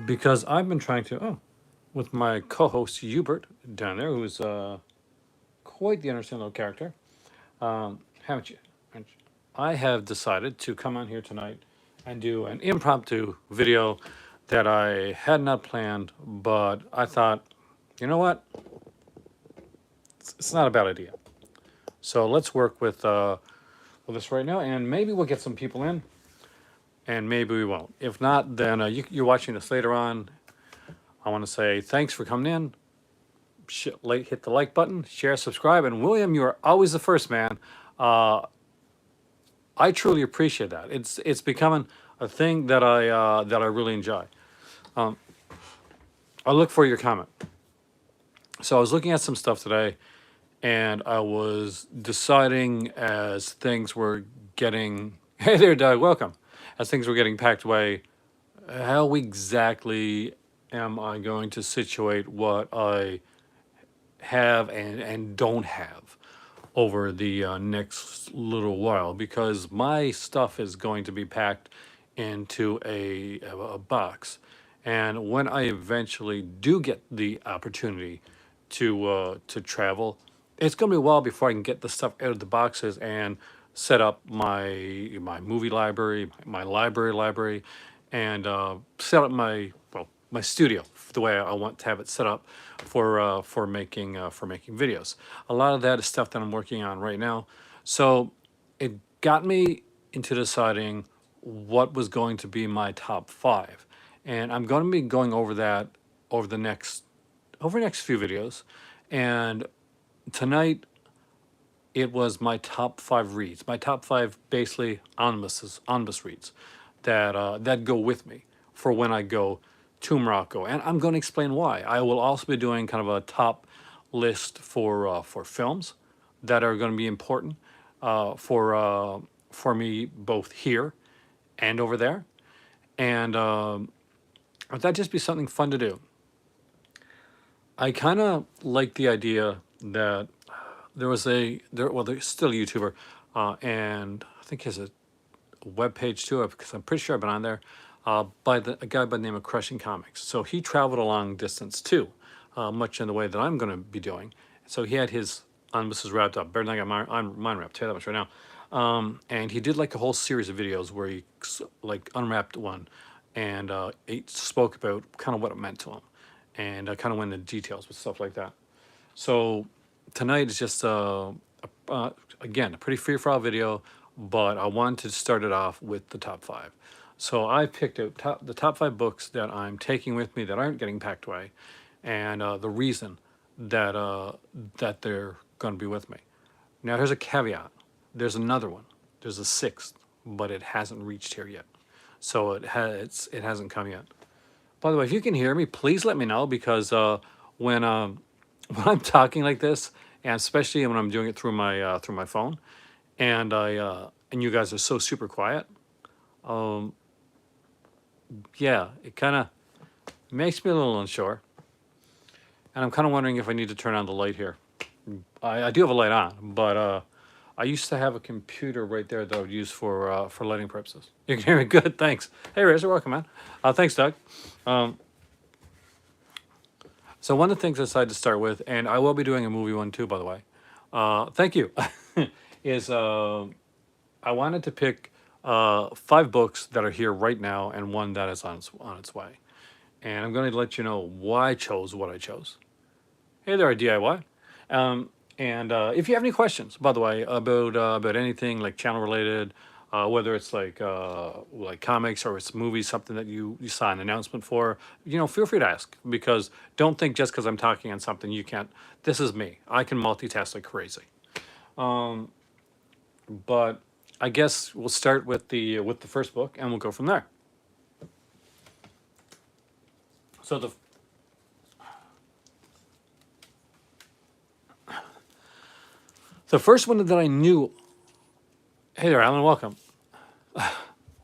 because I've been trying to, with my co-host Hubert down there, who's quite the understandable character. Haven't you? I have decided to come on here tonight and do an impromptu video that I had not planned, but I thought, you know what? It's not a bad idea. So let's work with this right now, and maybe we'll get some people in, and maybe we won't. If not, then you're watching this later on. I want to say thanks for coming in. Hit the like button, share, subscribe, and William, you are always the first, man. Uh, I truly appreciate that. It's becoming a thing that I really enjoy. Um, I look for your comment. So I was looking at some stuff today, and I was deciding as things were getting. Hey there, Doug. Welcome. As things were getting packed away, how exactly am I going to situate what I have and don't have over the next little while, because my stuff is going to be packed into a box. And when I eventually do get the opportunity to travel, it's going to be a while before I can get the stuff out of the boxes and set up my movie library, my library, and set up my studio the way I want to have it set up for making videos. A lot of that is stuff that I'm working on right now. So it got me into deciding what was going to be my top five, and I'm going to be going over that over the next few videos. And tonight it was my top five reads, my top five basically omnibus reads that go with me for when I go to Morocco, and I'm going to explain why. I will also be doing kind of a top list for films that are going to be important for me both here and over there, and that'd just be something fun to do. I kind of like the idea that there's still a YouTuber, and I think he has a web page too, because I'm pretty sure I've been on there, by a guy by the name of Crushing Comics. So he traveled a long distance too, much in the way that I'm going to be doing. So he had his omnibuses wrapped up, better than I got mine wrapped. Tell you that much right now. And he did like a whole series of videos where he like unwrapped one, and he spoke about kind of what it meant to him, and kind of went into details with stuff like that. So tonight is just again a pretty free for all video, but I wanted to start it off with the top five. So I picked out the top five books that I'm taking with me that aren't getting packed away, and the reason that they're going to be with me. Now here's a caveat. There's another one. There's a sixth, but it hasn't reached here yet. So it hasn't come yet. By the way, if you can hear me, please let me know, because when when I'm talking like this, and especially when I'm doing it through my phone, and and you guys are so super quiet, um, yeah, it kind of makes me a little unsure, and I'm kind of wondering if I need to turn on the light here. I do have a light on, but I used to have a computer right there that I would use for lighting purposes. You can hear me good, thanks. Hey, Razor, welcome, man. Thanks, Doug. Um, so one of the things I decided to start with, and I will be doing a movie one too, by the way. Thank you. Is I wanted to pick five books that are here right now and one that is on its way. And I'm going to let you know why I chose what I chose. Hey there, DIY. And if you have any questions, by the way, about anything like channel related, whether it's like comics or it's movies, something that you saw an announcement for, feel free to ask, because don't think just because I'm talking on something you can't. This is me. I can multitask like crazy. Um, but I guess we'll start with the first book, and we'll go from there. So the first one that I knew. Hey there, Alan. Welcome.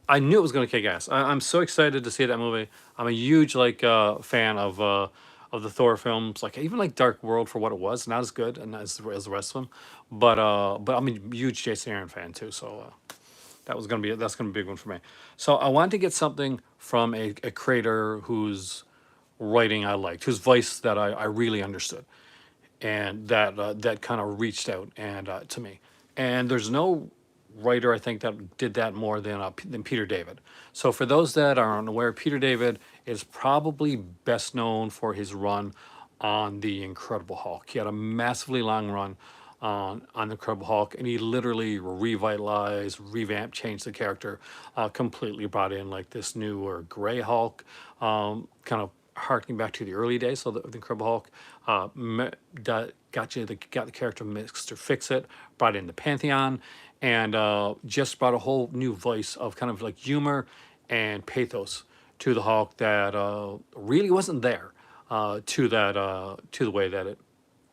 I knew it was going to kick ass. I'm so excited to see that movie. I'm a huge fan of the Thor films. Like, even like Dark World for what it was, not as good and as the rest of them. But I'm a huge Jason Aaron fan too. So That's gonna be a big one for me. So I wanted to get something from a creator whose writing I liked, whose voice that I really understood, and that kind of reached out and to me. And there's no writer I think that did that more than Peter David. So for those that are unaware, Peter David is probably best known for his run on the Incredible Hulk. He had a massively long run on the Incredible Hulk, and he literally revitalized, revamped, changed the character, completely brought in like this newer gray Hulk, kind of harkening back to the early days of the Incredible Hulk. Got the character Mr. Fix-It, brought in the Pantheon, and just brought a whole new voice of kind of like humor and pathos to the Hulk that really wasn't there to the way that it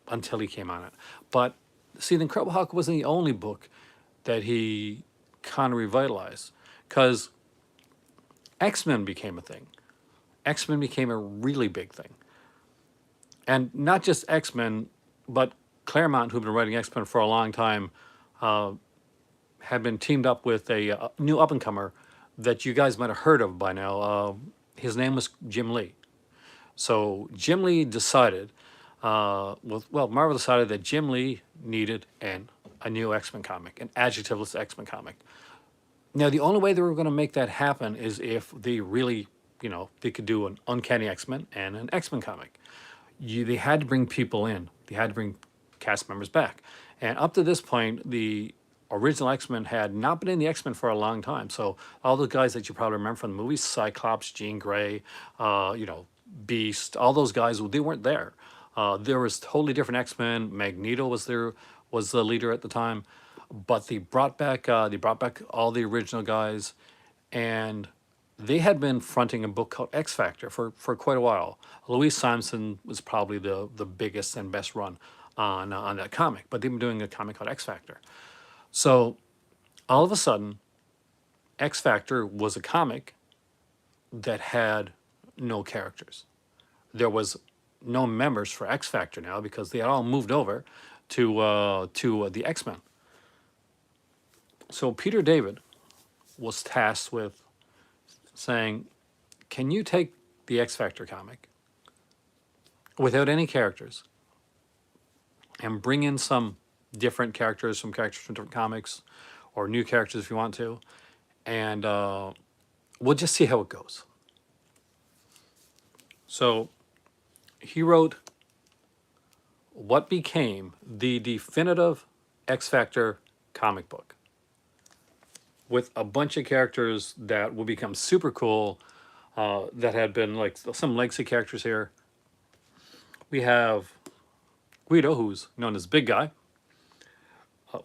until he came on it. But see, the Incredible Hulk wasn't the only book that he kind of revitalized, because X-Men became a thing. X-Men became a really big thing. And not just X-Men, but Claremont, who've been writing X-Men for a long time, had been teamed up with a new up-and-comer that you guys might have heard of by now. His name was Jim Lee. So Jim Lee decided, Marvel decided that Jim Lee needed a new X-Men comic, an adjectiveless X-Men comic. Now, the only way they were going to make that happen is if they really, they could do an Uncanny X-Men and an X-Men comic. They had to bring people in. They had to bring cast members back. And up to this point, the original X-Men had not been in the X-Men for a long time. So all the guys that you probably remember from the movies, Cyclops, Jean Grey, Beast, all those guys, they weren't there. There was totally different X-Men. Magneto was the leader at the time, but they brought back all the original guys, and they had been fronting a book called X Factor for quite a while. Louise Simonson was probably the biggest and best run on that comic, but they've been doing a comic called X Factor. So all of a sudden, X Factor was a comic that had no characters. There was no members for X Factor now because they had all moved over to the X-Men. So Peter David was tasked with saying, can you take the X Factor comic without any characters and bring in some different characters, some characters from different comics, or new characters if you want to, and we'll just see how it goes. So he wrote what became the definitive X Factor comic book, with a bunch of characters that will become super cool, that had been like some legacy characters here. We have Guido, who's known as Big Guy.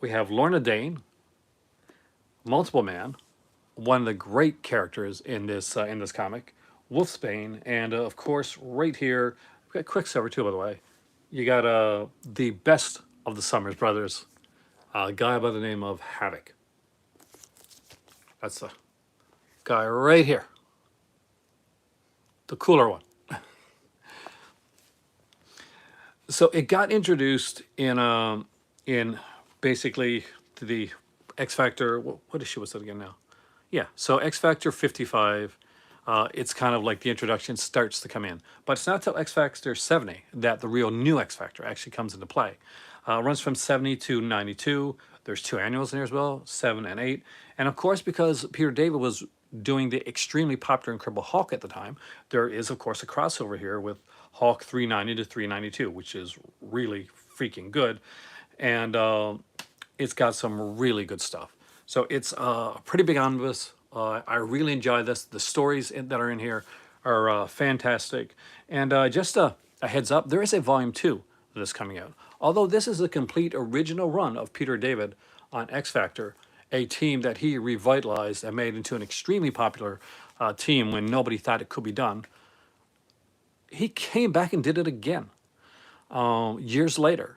We have Lorna Dane, Multiple Man, one of the great characters in this comic, Wolfsbane, and of course right here we've got Quicksilver too, by the way. You got the best of the Summers brothers, a guy by the name of Havoc. That's the guy right here, the cooler one. So it got introduced in basically to the X Factor. What issue was it again now? Yeah, so X Factor 55. It's kind of like the introduction starts to come in, but it's not till X Factor 70 that the real new X Factor actually comes into play. Runs from 70 to 92. There's 2 annuals in there as well, 7 and 8. And of course, because Peter David was doing the extremely popular Incredible Hulk at the time, there is of course a crossover here with Hulk 390 to 392, which is really freaking good. And it's got some really good stuff. So it's a pretty big omnibus. I really enjoy this. The stories that are in here are fantastic. And just a heads up, there is a volume 2 that's coming out. Although this is a complete original run of Peter David on X Factor, a team that he revitalized and made into an extremely popular team when nobody thought it could be done. He came back and did it again years later.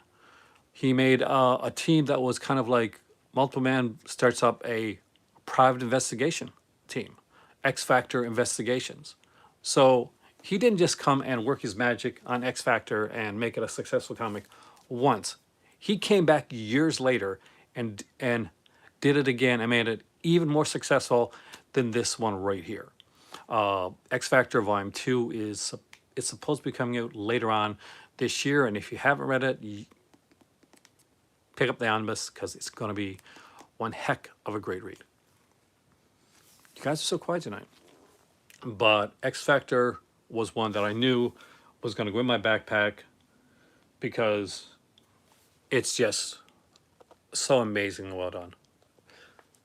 He made a team that was kind of like Multiple Man starts up a private investigation team, X Factor Investigations. So he didn't just come and work his magic on X Factor and make it a successful comic once. He came back years later and did it again and made it even more successful than this one right here. X Factor Volume 2 is it's supposed to be coming out later on this year, and if you haven't read it, pick up the omnibus because it's going to be one heck of a great read. You guys are so quiet tonight. But X Factor was one that I knew was going to go in my backpack because it's just so amazingly well done.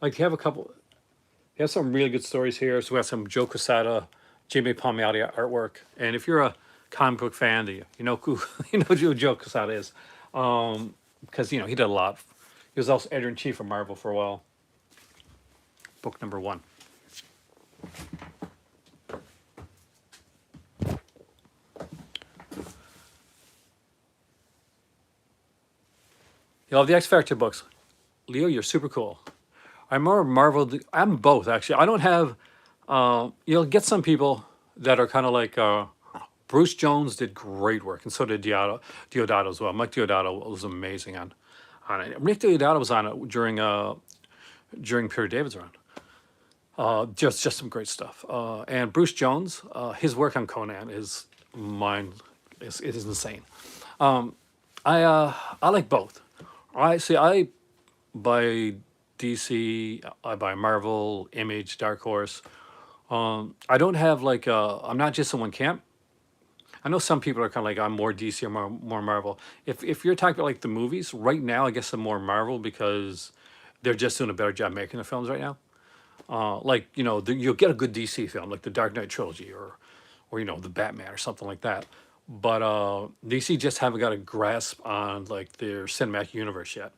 Like, you have some really good stories here. So we have some Joe Quesada, Jimmy Palmiotti artwork. And if you're a comic book fan, you know who who Joe Quesada is. Because, he did a lot. He was also editor-in-chief of Marvel for a while. Book number 1. You love the X Factor books. Leo, you're super cool. I'm more Marvel. I'm both, actually. I don't have, you'll get some people that are kind of like, Bruce Jones did great work, and so did Deodato as well. Mike Deodato was amazing on it. Rick Deodato was on it during Peter David's run. Just some great stuff. And Bruce Jones, his work on Conan is it is insane. I like both. I buy DC, I buy Marvel, Image, Dark Horse. I don't have I'm not just in one camp. I know some people are kind of like, I'm more DC or more Marvel. If you're talking about like the movies, right now, I guess I'm more Marvel because they're just doing a better job making the films right now. You'll get a good DC film, like the Dark Knight trilogy or the Batman or something like that. But DC just haven't got a grasp on like their cinematic universe yet.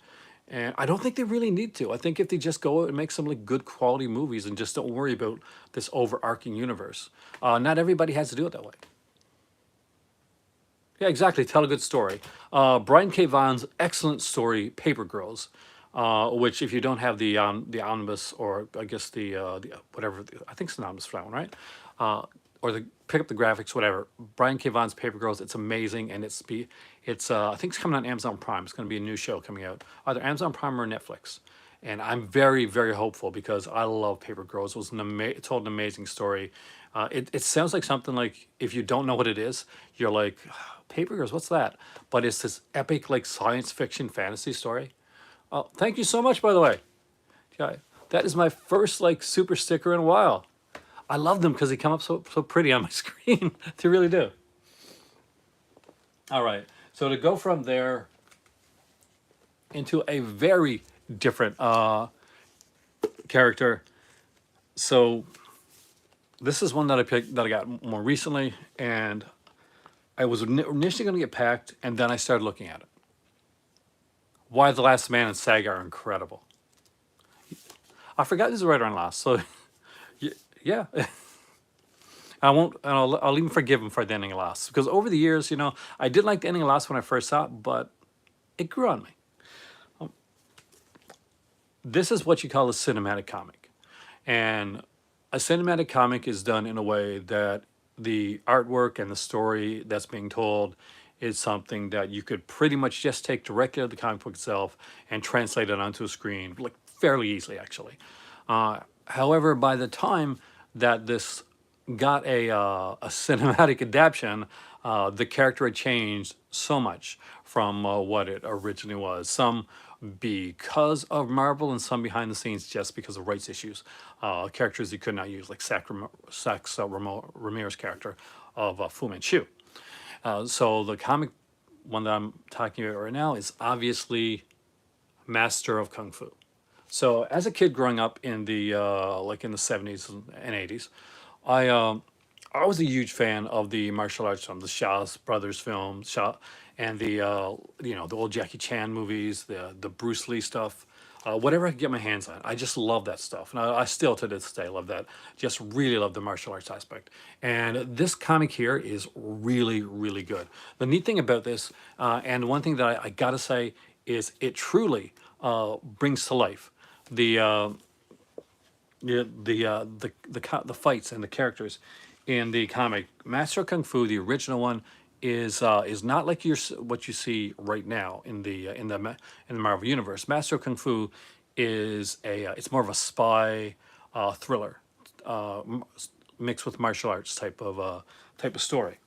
And I don't think they really need to. I think if they just go and make some like good quality movies and just don't worry about this overarching universe. Not everybody has to do it that way. Yeah, exactly. Tell a good story. Brian K. Vaughan's excellent story, Paper Girls, which if you don't have the omnibus, or I guess the whatever, I think it's an omnibus for that one, right? Pick up the graphics, whatever. Brian K. Vaughan's Paper Girls, it's amazing, and it's I think it's coming on Amazon Prime. It's going to be a new show coming out, either Amazon Prime or Netflix. And I'm very, very hopeful because I love Paper Girls. It was it told an amazing story. It sounds like something like, if you don't know what it is, you're like, Paper Girls, what's that? But it's this epic like science fiction fantasy story. Thank you so much, by the way. Yeah, that is my first like super sticker in a while. I love them because they come up so pretty on my screen. They really do. All right. So to go from there into a very different character. So this is one that I got more recently, and I was initially going to get packed, and then I started looking at it. Why the Last Man and Saga are incredible. I forgot this is right around last, so yeah. I'll even forgive him for the ending of Lost, because over the years, I did like the ending of Lost when I first saw it, but it grew on me. This is what you call a cinematic comic, and a cinematic comic is done in a way that the artwork and the story that's being told is something that you could pretty much just take directly out of the comic book itself and translate it onto a screen, like fairly easily, actually. However, by the time that this got a cinematic adaptation, the character had changed so much from what it originally was. Some because of Marvel, and some behind the scenes just because of rights issues. Characters you could not use, like Ramirez's character of Fu Manchu. So the comic one that I'm talking about right now is obviously Master of Kung Fu. So as a kid growing up in the in the 70s and 80s, I was a huge fan of the martial arts films, the Shaw Brothers films, and the the old Jackie Chan movies, the Bruce Lee stuff, whatever I could get my hands on. I just love that stuff, and I still to this day love that. Just really love the martial arts aspect. And this comic here is really, really good. The neat thing about this, and one thing that I gotta say, is it truly brings to life the fights and the characters in the comic. Master of Kung Fu, the original one, is not like what you see right now in the Marvel universe. Master of Kung Fu is it's more of a spy thriller mixed with martial arts type of story.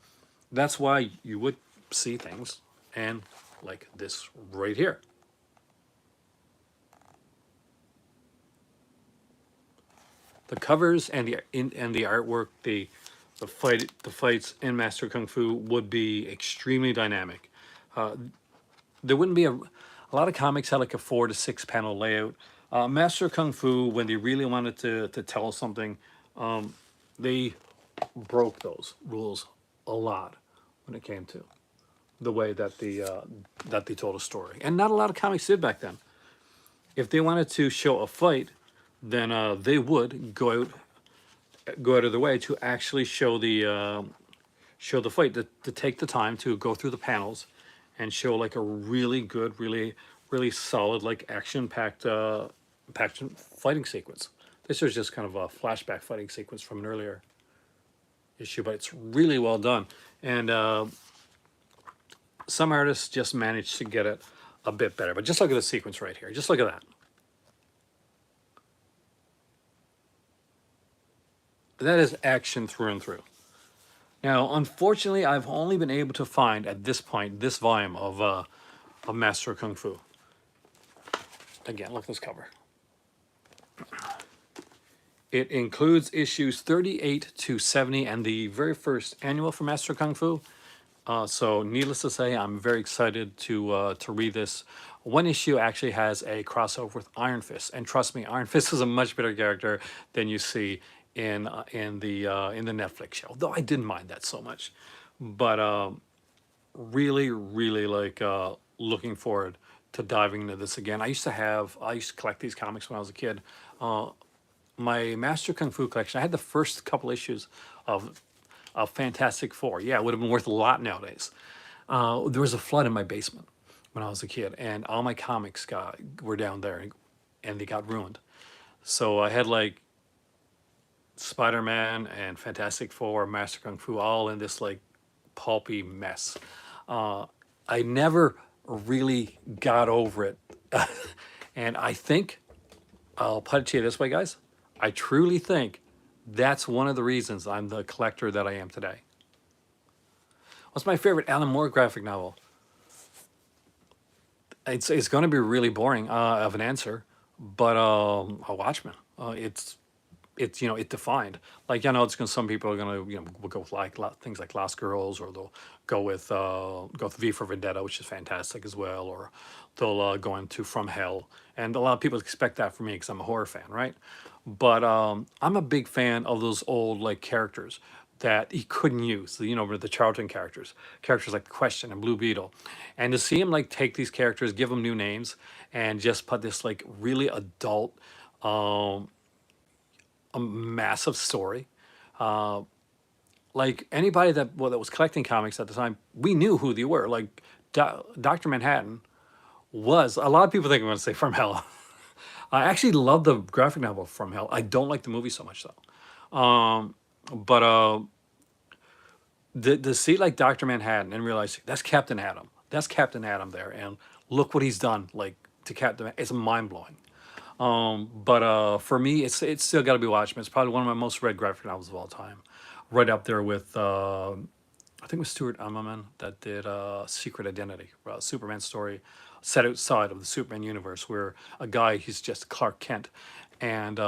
That's why you would see things and like this right here. The covers and the artwork, the fights in Master Kung Fu would be extremely dynamic. There wouldn't be a lot of comics had like a 4 to 6 panel layout. Master Kung Fu, when they really wanted to tell something, they broke those rules a lot when it came to the way that they told a story. And not a lot of comics did back then. If they wanted to show a fight, then they would go out of their way to actually show the fight, to take the time to go through the panels and show like a really good, really solid, like action-packed fighting sequence. This was just kind of a flashback fighting sequence from an earlier issue, but it's really well done. And some artists just managed to get it a bit better. But just look at the sequence right here. Just look at that. That is action through and through. Now, unfortunately, I've only been able to find at this point this volume of Master Kung Fu. Again, look at this cover. It includes issues 38 to 70 and the very first annual for Master Kung Fu. So, needless to say, I'm very excited to read this. One issue actually has a crossover with Iron Fist, and trust me, Iron Fist is a much better character than you see in the Netflix show. Though I didn't mind that so much, but really like looking forward to diving into this again. I used to collect these comics when I was a kid. My Master Kung Fu collection, I had the first couple issues of Fantastic Four. Yeah, it would have been worth a lot nowadays. There was a flood in my basement when I was a kid, and all my comics were down there, and they got ruined. So I had like Spider-Man and Fantastic Four, Master Kung Fu, all in this like pulpy mess. I never really got over it. And I think, I'll put it to you this way, guys. I truly think that's one of the reasons I'm the collector that I am today. What's my favorite Alan Moore graphic novel? It's going to be really boring of an answer, but a Watchmen. It's it defined. Like, it's going, some people are going to will go with like things like Lost Girls, or they'll go with V for Vendetta, which is fantastic as well, or they'll go into From Hell, and a lot of people expect that from me because I'm a horror fan, right? But I'm a big fan of those old like characters that he couldn't use, the Charlton characters like The Question and Blue Beetle, and to see him like take these characters, give them new names, and just put this like really adult, a massive story. Like anybody that was collecting comics at the time, we knew who they were. Like Dr. Manhattan was, a lot of people think I'm going to say From Hell. I actually love the graphic novel From Hell. I don't like the movie so much though. But to see like Dr. Manhattan and realize that's Captain Atom. That's Captain Atom there, and look what he's done. Like to Captain, it's mind blowing. But for me, it's still got to be Watchmen. It's probably one of my most read graphic novels of all time, right up there with I think it was Stuart Immonen that did Secret Identity, a Superman story set outside of the Superman universe, where a guy, he's just Clark Kent, and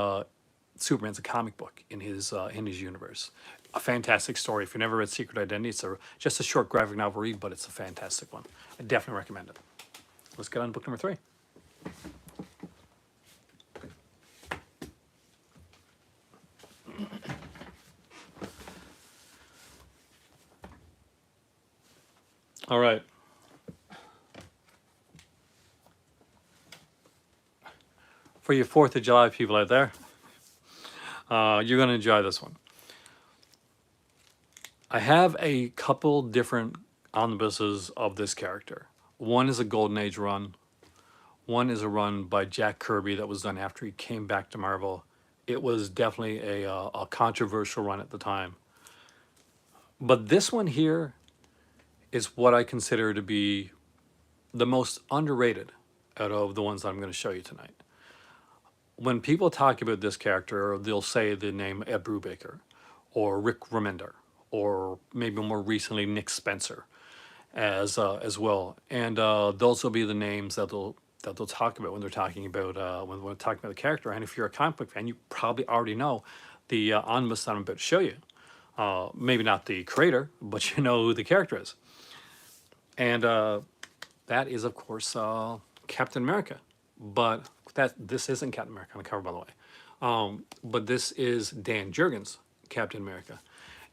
Superman's a comic book in his universe. A fantastic story. If you never read Secret Identity, it's just a short graphic novel read, but it's a fantastic one. I definitely recommend it. Let's get on to book number 3. All right. For you 4th of July people out there, you're going to enjoy this one. I have a couple different omnibuses of this character. One is a Golden Age run. One is a run by Jack Kirby that was done after he came back to Marvel. It was definitely a controversial run at the time. But this one here is what I consider to be the most underrated out of the ones that I'm going to show you tonight. when people talk about this character, they'll say the name Ed Brubaker, or Rick Remender, or maybe more recently Nick Spencer, as well. And those will be the names that they'll talk about when they're talking about when they're talking about the character. And if you're a comic book fan, you probably already know the omnibus that I'm about to show you. Maybe not the creator, but you know who the character is. And that is, of course, Captain America. But this isn't Captain America on the cover, by the way. But this is Dan Jurgens, Captain America.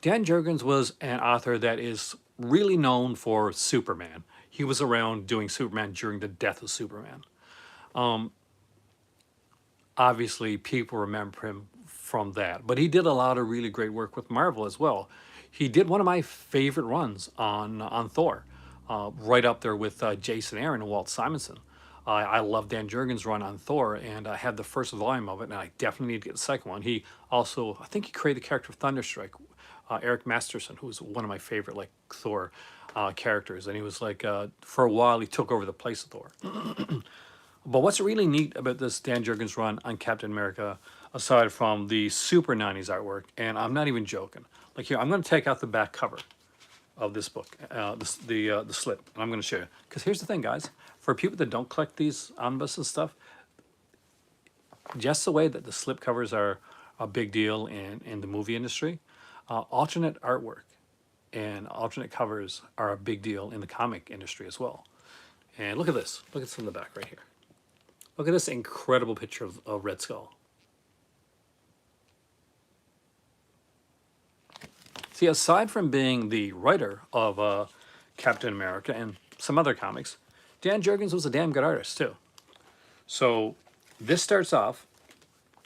Dan Jurgens was an author that is really known for Superman. He was around doing Superman during the death of Superman. Obviously, people remember him from that. But he did a lot of really great work with Marvel as well. He did one of my favorite runs on Thor, right up there with Jason Aaron and Walt Simonson. I love Dan Jurgens' run on Thor, and I had the first volume of it, and I definitely need to get the second one. He also, I think he created the character of Thunderstrike, Eric Masterson, who's one of my favorite like Thor characters, and he was like for a while he took over the place of Thor. But what's really neat about this Dan Jurgens run on Captain America, aside from the super 90s artwork, and I'm not even joking. Like here, I'm going to take out the back cover of this book, the slip, and I'm going to show you. Because here's the thing, guys. For people that don't collect these omnibus and stuff, just the way that the slip covers are a big deal in the movie industry, alternate artwork and alternate covers are a big deal in the comic industry as well. And look at this. Look at this in the back right here. Look at this incredible picture of Red Skull. See, aside from being the writer of Captain America and some other comics, Dan Jurgens was a damn good artist too. So this starts off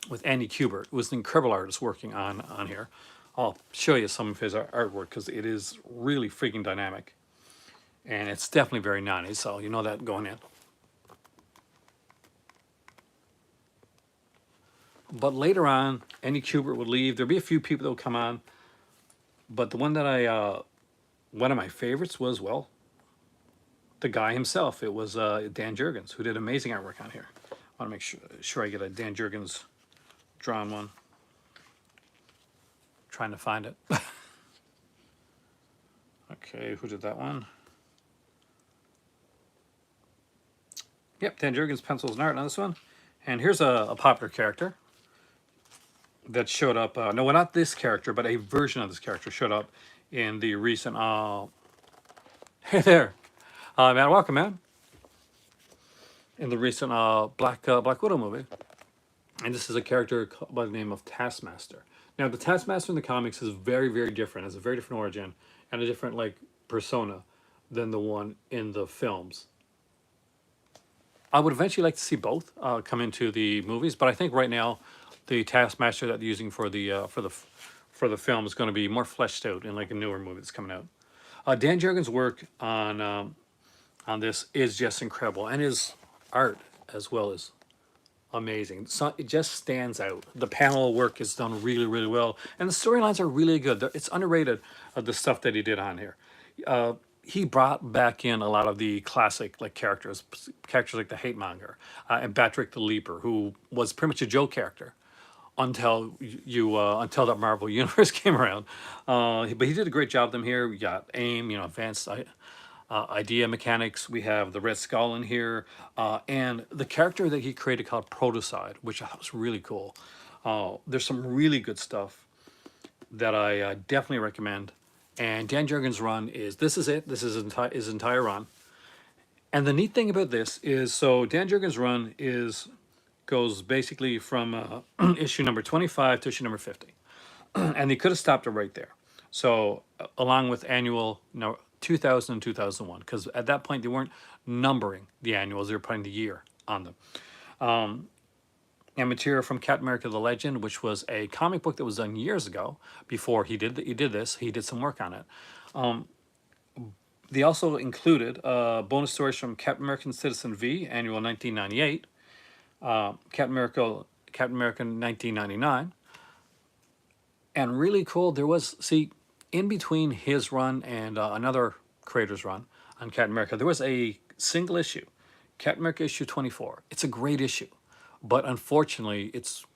with Andy Kubert, who was an incredible artist working on here. I'll show you some of his artwork because it is really freaking dynamic. And it's definitely very 90s, so you know that going in. But later on, Andy Kubert would leave. There'd be a few people that would come on. But the one that one of my favorites was, well, the guy himself. It was Dan Jurgens, who did amazing artwork on here. I want to make sure I get a Dan Jurgens drawn one. Trying to find it. Okay, who did that one? Yep, Dan Jurgens pencils and art on this one. And here's a popular character that showed up. No, not this character, but a version of this character showed up in the recent. Hey there, man. Welcome, man. In the recent Black Widow movie, and this is a character by the name of Taskmaster. Now, the Taskmaster in the comics is very, very different. Has a very different origin and a different like persona than the one in the films. I would eventually like to see both come into the movies, but I think right now the Taskmaster that they're using for the film is going to be more fleshed out in like a newer movie that's coming out. Dan Jurgens' work on this is just incredible, and his art as well is amazing. So it just stands out. The panel work is done really, really well, and the storylines are really good. It's underrated the stuff that he did on here. He brought back in a lot of the classic like characters like the Hate Monger and Patrick the Leaper, who was pretty much a joke character until until that Marvel universe came around. But he did a great job of them here. We got AIM, advanced idea mechanics. We have the Red Skull in here, and the character that he created called Protocide, which I thought was really cool. There's some really good stuff that I definitely recommend. And Dan Jurgens' run is, this is it. This is his entire run. And the neat thing about this is, so Dan Jurgens' run goes basically from issue number 25 to issue number 50. And they could have stopped it right there. So along with annual 2000 and 2001, because at that point they weren't numbering the annuals, they were putting the year on them. And material from Captain America the Legend, which was a comic book that was done years ago before he did this. He did some work on it. They also included bonus stories from Captain American Citizen V, annual 1998, Captain America 1999, and really cool. There was, see, in between his run and another creator's run on Captain America, there was a single issue, Captain America issue 24. It's a great issue. But unfortunately, it's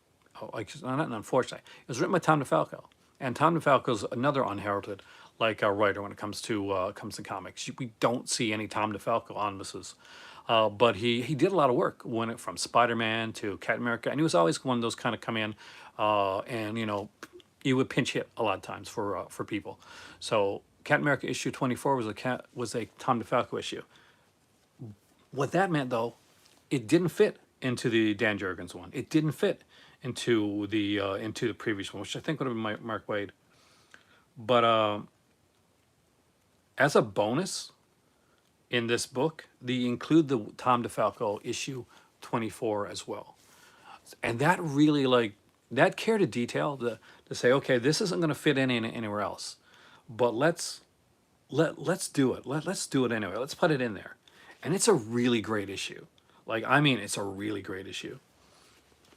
not unfortunately. It was written by Tom DeFalco, and Tom DeFalco's another unheralded writer when it comes to comics. We don't see any Tom DeFalco omnibuses, but he did a lot of work when it from Spider-Man to Captain America, and he was always one of those kind of come in, and he would pinch hit a lot of times for people. So Captain America issue 24 was a Tom DeFalco issue. What that meant, though, it didn't fit into the Dan Jurgens one. It didn't fit into the previous one, which I think would have been Mark Waid. But as a bonus in this book, they include the Tom DeFalco issue 24 as well, and that really that care to detail to say, okay, this isn't going to fit in anywhere else, but let's do it. Let's do it anyway. Let's put it in there. And it's a really great issue. I mean, it's a really great issue.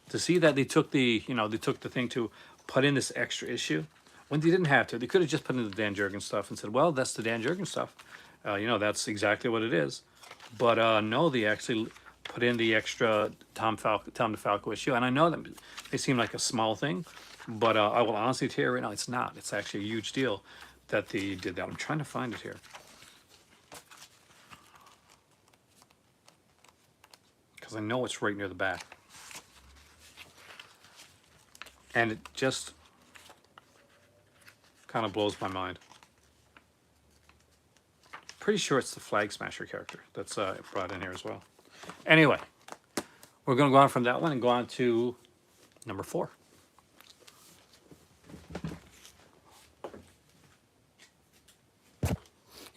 To see that they took the thing to put in this extra issue when they didn't have to. They could have just put in the Dan Jurgens stuff and said, well, that's the Dan Jurgens stuff. That's exactly what it is. But no, they actually put in the extra Tom DeFalco issue. And I know that they seem like a small thing, but I will honestly tell you right now, it's not. It's actually a huge deal that they did that. I'm trying to find it here. Because I know it's right near the back. And it just kind of blows my mind. Pretty sure it's the Flag Smasher character that's brought in here as well. Anyway, we're going to go on from that one and go on to number 4.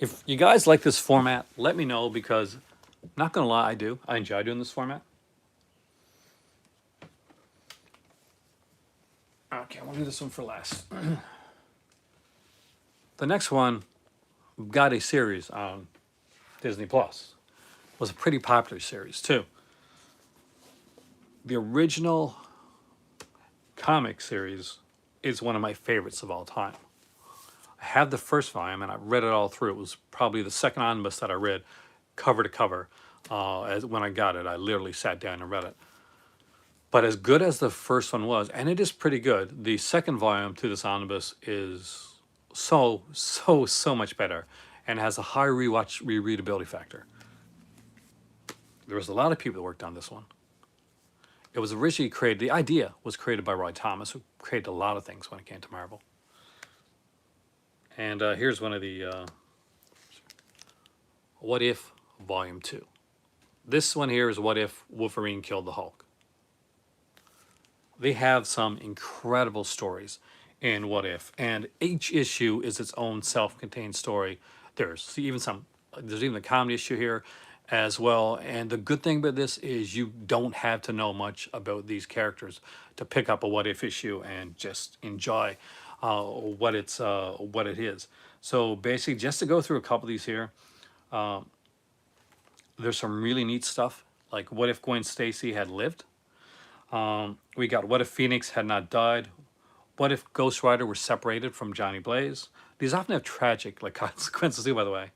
If you guys like this format, let me know, because not going to lie, I do. I enjoy doing this format. Okay, I want to do this one for last. The next one got a series on Disney Plus. Was a pretty popular series too. The original comic series is one of my favorites of all time. I have the first volume and I read it all through. It was probably the second omnibus that I read cover to cover. When I got it, I literally sat down and read it. But as good as the first one was, and it is pretty good, the second volume to this omnibus is so much better and has a high rereadability factor. There was a lot of people that worked on this one. It was originally created, the idea was created by Roy Thomas, who created a lot of things when it came to Marvel. And here's one of the What If Volume 2. This one here is What If Wolverine Killed the Hulk. They have some incredible stories in What If, and each issue is its own self-contained story. There's even a comedy issue here as well. And the good thing about this is you don't have to know much about these characters to pick up a What If issue and just enjoy what it is. So basically, just to go through a couple of these here, there's some really neat stuff, like what if Gwen Stacy had lived? We got what if Phoenix had not died? What if Ghost Rider were separated from Johnny Blaze? These often have tragic consequences too, by the way.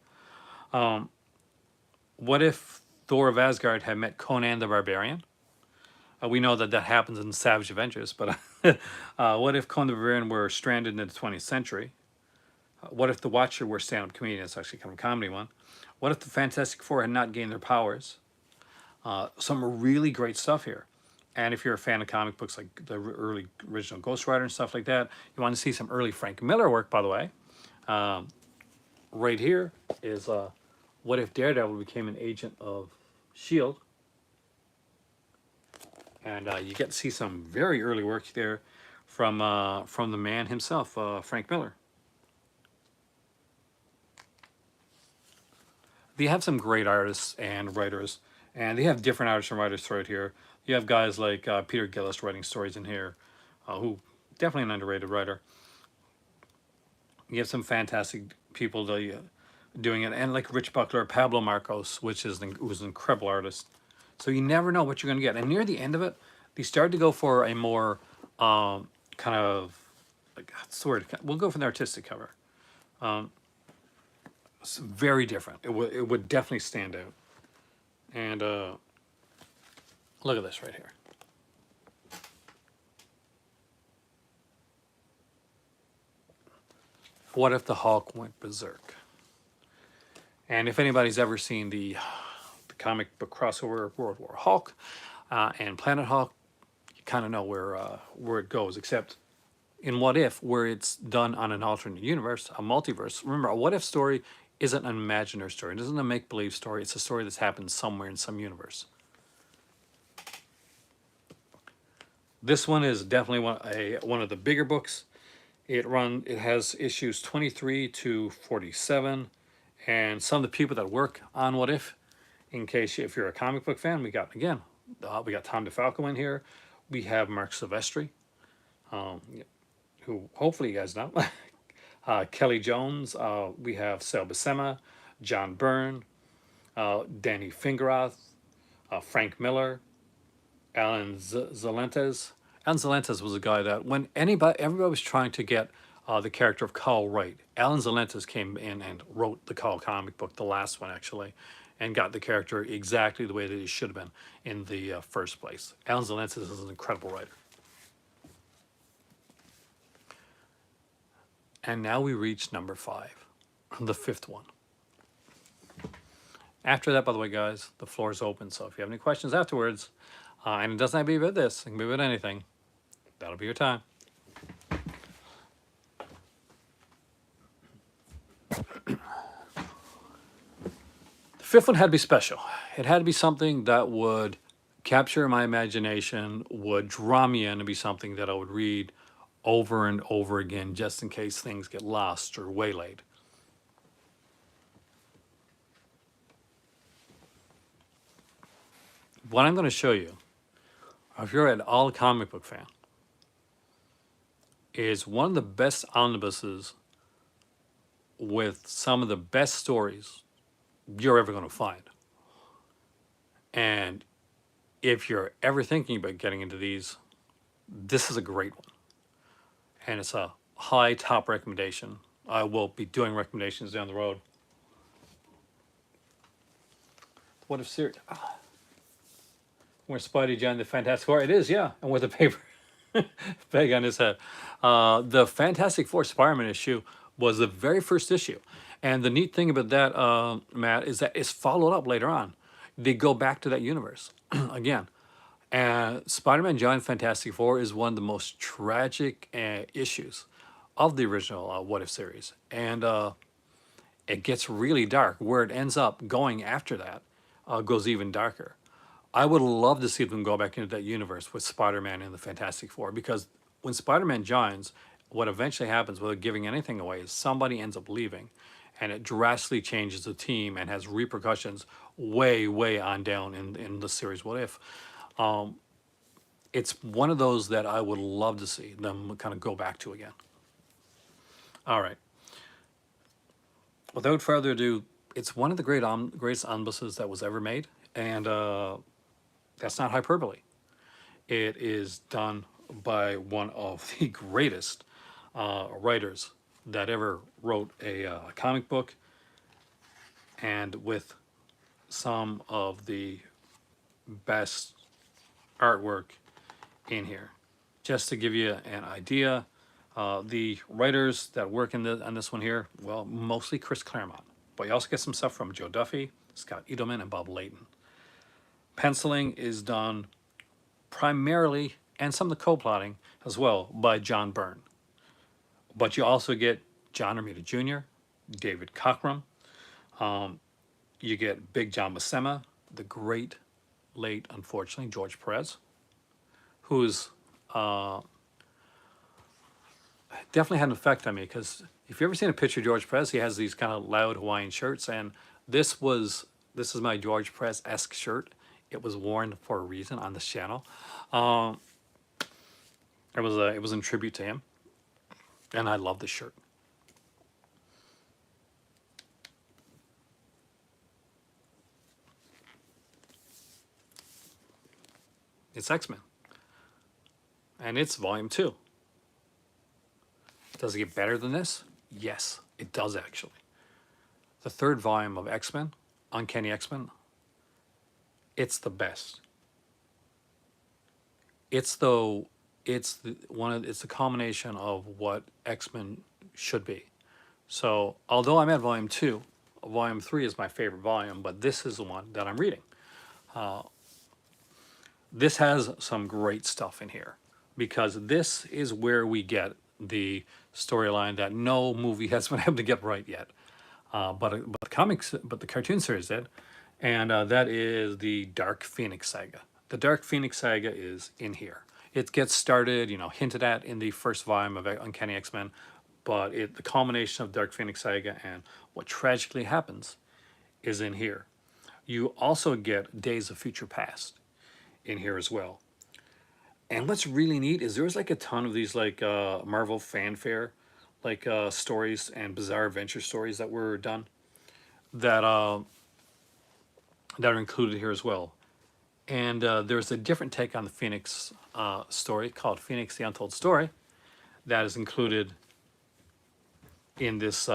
What if Thor of Asgard had met Conan the Barbarian? We know that happens in Savage Avengers, but what if Conan the Barbarian were stranded in the 20th century? What if the Watcher were stand-up comedian? It's actually kind of a comedy one. What if the Fantastic Four had not gained their powers? Some really great stuff here. And if you're a fan of comic books like the early original Ghost Rider and stuff like that, you want to see some early Frank Miller work, by the way. Right here is what if Daredevil became an agent of S.H.I.E.L.D.? And you get to see some very early work there from the man himself, Frank Miller. They have some great artists and writers, and they have different artists and writers throughout here. You have guys like Peter Gillis writing stories in here, who definitely an underrated writer. You have some fantastic people doing it, and like Rich Buckler, Pablo Marcos, who's an incredible artist. So you never know what you're going to get. And near the end of it, they started to go for a more kind of, what's the word? We'll go for the artistic cover. It's very different. It would definitely stand out. And look at this right here. What if the Hulk went berserk? And if anybody's ever seen the comic book crossover World War Hulk and Planet Hulk, you kind of know where it goes, except in What If, where it's done on an alternate universe, a multiverse. Remember, a What If story isn't an imaginary story. It isn't a make-believe story. It's a story that's happened somewhere in some universe. This one is definitely one of the bigger books. It has issues 23 to 47, and some of the people that work on What If, if you're a comic book fan, we got Tom DeFalco in here. We have Mark Silvestri, who hopefully you guys know. Kelly Jones. We have Sal Buscema, John Byrne, Danny Fingeroth, Frank Miller, Alan Zalentes. Alan Zalentes was a guy that when everybody was trying to get the character of Carl right, Alan Zalentes came in and wrote the Carl comic book, the last one actually, and got the character exactly the way that he should have been in the first place. Alan Zalentes is an incredible writer. And now we reach number 5, the 5th one. After that, by the way, guys, the floor is open. So if you have any questions afterwards, and it doesn't have to be about this, it can be about anything, that'll be your time. The 5th one had to be special. It had to be something that would capture my imagination, would draw me in, and be something that I would read over and over again, just in case things get lost or waylaid. What I'm going to show you, if you're at all a comic book fan, is one of the best omnibuses with some of the best stories you're ever going to find. And if you're ever thinking about getting into these, this is a great one. And it's a high top recommendation. I will be doing recommendations down the road. What if series? Where Spidey joined the Fantastic Four? It is, yeah. And with a paper bag on his head. The Fantastic Four Spider-Man issue was the very first issue. And the neat thing about that, Matt, is that it's followed up later on. They go back to that universe again. And Spider-Man Giant Fantastic Four is one of the most tragic issues of the original What If series. And it gets really dark. Where it ends up going after that goes even darker. I would love to see them go back into that universe with Spider-Man and the Fantastic Four, because when Spider-Man joins, what eventually happens, without giving anything away, is somebody ends up leaving, and it drastically changes the team and has repercussions way, way on down in the series What If. It's one of those that I would love to see them kind of go back to again. All right. Without further ado, it's one of the greatest omnibuses that was ever made, and that's not hyperbole. It is done by one of the greatest writers that ever wrote a comic book, and with some of the best artwork in here. Just to give you an idea, the writers that work on this one here, well, mostly Chris Claremont, but you also get some stuff from Joe Duffy, Scott Edelman, and Bob Layton. Penciling is done primarily, and some of the co-plotting as well, by John Byrne. But you also get John Romita Jr., David Cockrum. You get Big John Buscema, the great late, unfortunately, George Perez, who's definitely had an effect on me, because if you've ever seen a picture of George Perez, he has these kind of loud Hawaiian shirts, and this is my George Perez-esque shirt. It was worn for a reason on this channel. It was in tribute to him, and I love this shirt. It's X-Men, and it's volume 2. Does it get better than this? Yes, it does actually. The 3rd volume of X-Men, Uncanny X-Men, it's the best. It's the combination of what X-Men should be. So although I'm at volume 2, volume 3 is my favorite volume, but this is the one that I'm reading. This has some great stuff in here because this is where we get the storyline that no movie has been able to get right yet. But the comics, but the cartoon series did, and that is the Dark Phoenix Saga. The Dark Phoenix Saga is in here. It gets started, hinted at in the first volume of Uncanny X-Men, but the culmination of Dark Phoenix Saga and what tragically happens is in here. You also get Days of Future Past in here as well. And what's really neat is there's like a ton of these like Marvel fanfare, like stories and bizarre adventure stories that were done that that are included here as well. And there's a different take on the Phoenix story called Phoenix: The Untold Story that is included in this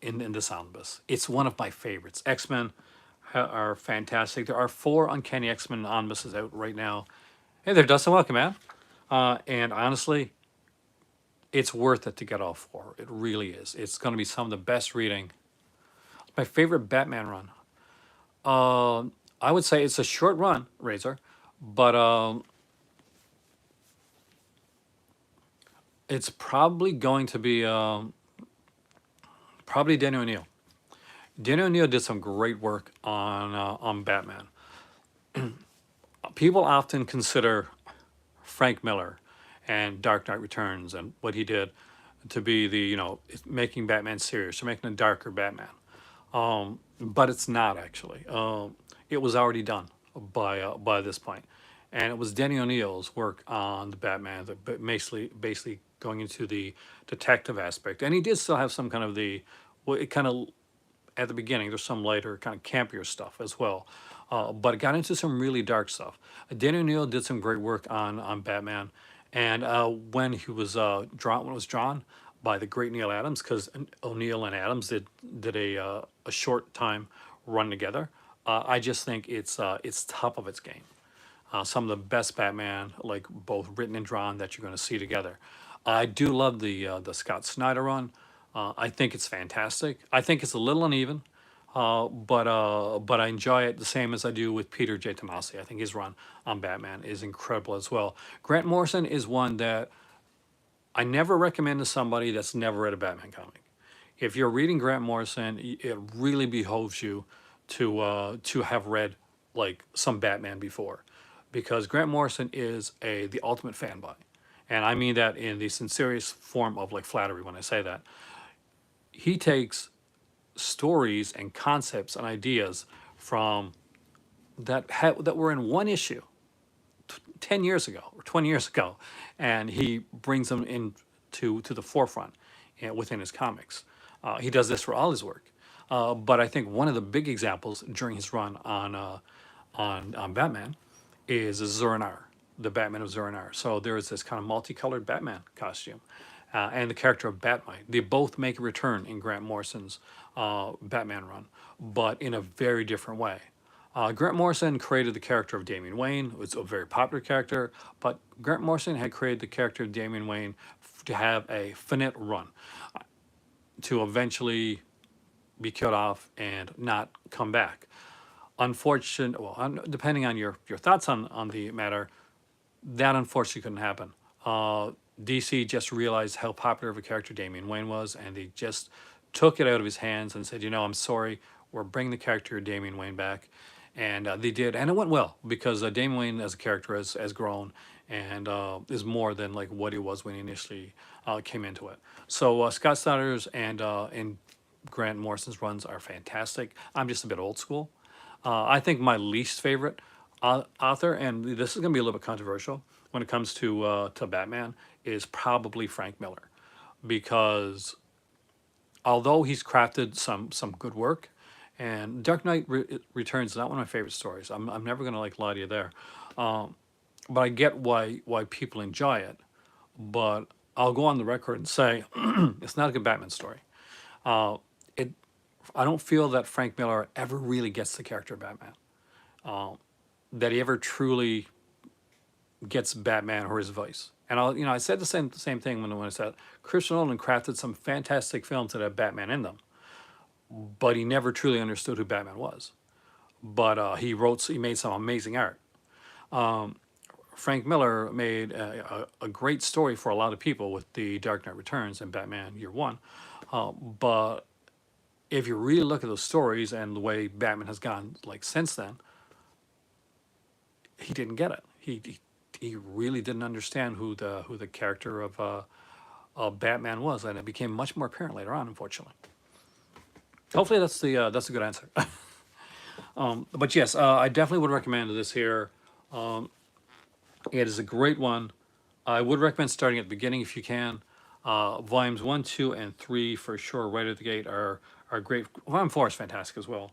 in this omnibus. It's one of my favorites. X-Men are fantastic. There are 4 Uncanny X-Men omnibuses out right now. Hey there, Dustin. Welcome, man. And honestly, it's worth it to get all 4. It really is. It's going to be some of the best reading. My favorite Batman run. I would say it's a short run, Razor, but it's probably going to be probably Danny O'Neill. Danny O'Neill did some great work on Batman. People often consider Frank Miller and Dark Knight Returns and what he did to be the making Batman serious or making a darker Batman. But it's not actually. It was already done by this point, and it was Denny O'Neill's work on the Batman that basically going into the detective aspect, and he did still have some kind of it kind of at the beginning. There's some later kind of campier stuff as well, but it got into some really dark stuff. Denny O'Neill did some great work on Batman, and when he was drawn when it was drawn by the great Neil Adams, because O'Neill and Adams did a short time run together. I just think it's top of its game. Some of the best Batman, like both written and drawn, that you're going to see together. I do love the Scott Snyder run. I think it's fantastic. I think it's a little uneven, but I enjoy it the same as I do with Peter J. Tomasi. I think his run on Batman is incredible as well. Grant Morrison is one that I never recommend to somebody that's never read a Batman comic. If you're reading Grant Morrison, it really behoves you to have read like some Batman before, because Grant Morrison is the ultimate fanboy, and I mean that in the sincerest form of like flattery when I say that. He takes stories and concepts and ideas from that were in one issue 10 years ago or 20 years ago, and he brings them to the forefront within his comics. He does this for all his work. But I think one of the big examples during his run on Batman is Zur-En-Arrh, the Batman of Zur-En-Arrh. So there is this kind of multicolored Batman costume. And the character of Batmite. They both make a return in Grant Morrison's Batman run, but in a very different way. Grant Morrison created the character of Damian Wayne. It was a very popular character, but Grant Morrison had created the character of Damian Wayne to have a finite run, to eventually be killed off and not come back. Unfortunate, well, depending on your thoughts on the matter, that unfortunately couldn't happen. DC just realized how popular of a character Damian Wayne was, and they just took it out of his hands and said, I'm sorry, we're bringing the character of Damian Wayne back. And they did, and it went well, because Damian Wayne as a character has grown and is more than like what he was when he initially came into it. So Scott Snyder's and Grant Morrison's runs are fantastic. I'm just a bit old school. I think my least favorite author, and this is going to be a little bit controversial when it comes to Batman, is probably Frank Miller, because although he's crafted some good work, and Dark Knight Returns is not one of my favorite stories. I'm never going to like lie to you there, but I get why people enjoy it. But I'll go on the record and say it's not a good Batman story. It I don't feel that Frank Miller ever really gets the character of Batman. That he ever truly gets Batman or his voice. And I said the same thing when I said Christopher Nolan crafted some fantastic films that have Batman in them, but he never truly understood who Batman was. But he made some amazing art. Frank Miller made a great story for a lot of people with The Dark Knight Returns and Batman Year One. But if you really look at those stories and the way Batman has gone like since then, he didn't get it. He really didn't understand who the character of Batman was, and it became much more apparent later on, unfortunately. Hopefully that's a good answer. But yes, I definitely would recommend this here. It is a great one. I would recommend starting at the beginning if you can. Volumes 1, 2, and 3 for sure, right at the gate, are great. Volume 4 is fantastic as well.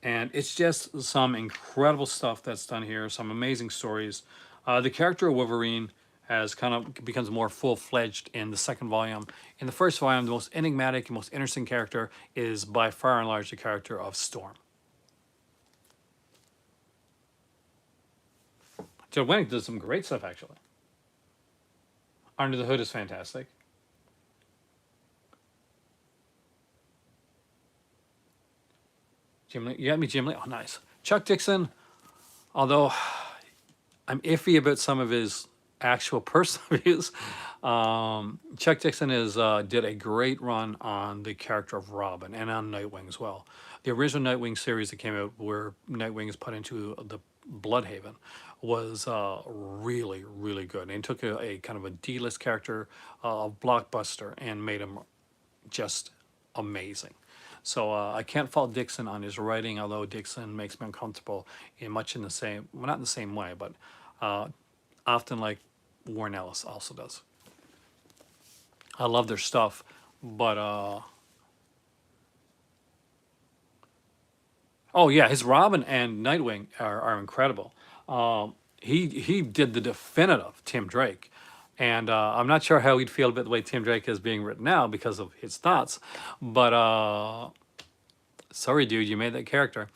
And it's just some incredible stuff that's done here, some amazing stories. The character of Wolverine has kind of becomes more full-fledged in the second volume. In the first volume, the most enigmatic and most interesting character is by far and large the character of Storm. Joe Wennick does some great stuff, actually. Under the Hood is fantastic. Jim Lee, you got me, Jim Lee. Oh, nice. Chuck Dixon, although I'm iffy about some of his actual personal views, Chuck Dixon did a great run on the character of Robin and on Nightwing as well. The original Nightwing series that came out where Nightwing is put into the Bloodhaven was really, really good. And he took a kind of a D-list character, a blockbuster, and made him just amazing. So I can't fault Dixon on his writing, although Dixon makes me uncomfortable in the same, well, not in the same way, but often like Warren Ellis also does. I love their stuff, but oh yeah, his Robin and Nightwing are incredible. He did the definitive Tim Drake, and I'm not sure how he'd feel about the way Tim Drake is being written now because of his thoughts, but sorry, dude, you made that character.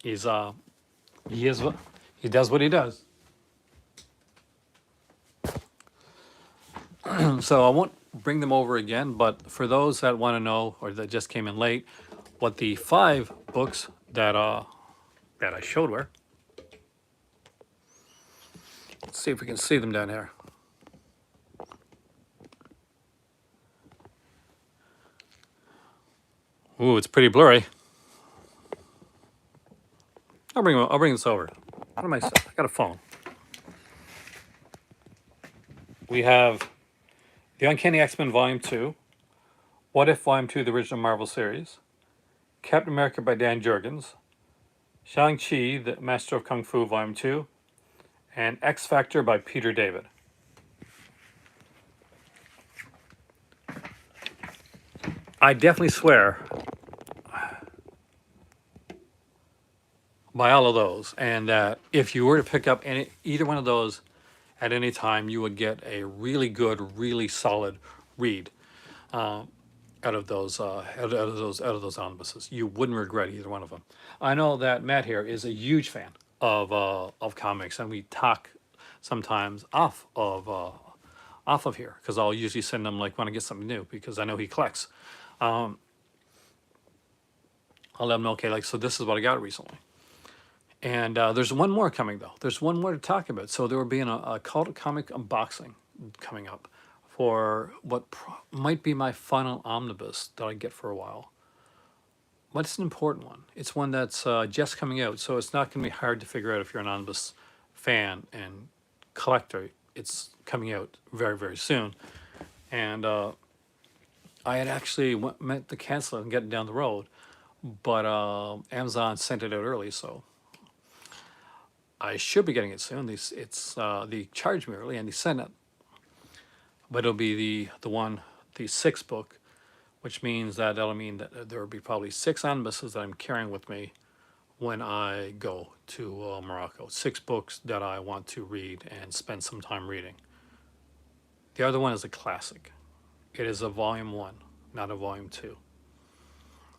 He's he does what he does. So I won't bring them over again, but for those that want to know or that just came in late, what the 5 books that I showed were. Let's see if we can see them down here. Ooh, it's pretty blurry. I'll bring this over. What am I? I got a phone. We have The Uncanny X-Men Volume 2, What If Volume 2, the original Marvel series, Captain America by Dan Jurgens, Shang-Chi, the Master of Kung Fu Volume 2, and X Factor by Peter David. I definitely swear by all of those, and that if you were to pick up either one of those at any time, you would get a really good, really solid read out of those omnibuses. You wouldn't regret either one of them. I know that Matt here is a huge fan of comics, and we talk sometimes off of here because I'll usually send him like when I get something new because I know he collects. I'll let him know, okay, like so this is what I got recently. And there's one more coming, though. There's one more to talk about. So there will be a cult comic unboxing coming up for what might be my final omnibus that I get for a while. But it's an important one. It's one that's just coming out, so it's not going to be hard to figure out if you're an omnibus fan and collector. It's coming out very, very soon. And I had actually meant to cancel it and get it down the road, but Amazon sent it out early, so I should be getting it soon. They charged me early and they sent it, but it'll be the 6th book, which means that'll mean that there will be probably 6 omnibuses that I'm carrying with me when I go to Morocco. 6 books that I want to read and spend some time reading. The other one is a classic. It is a volume 1, not a volume 2.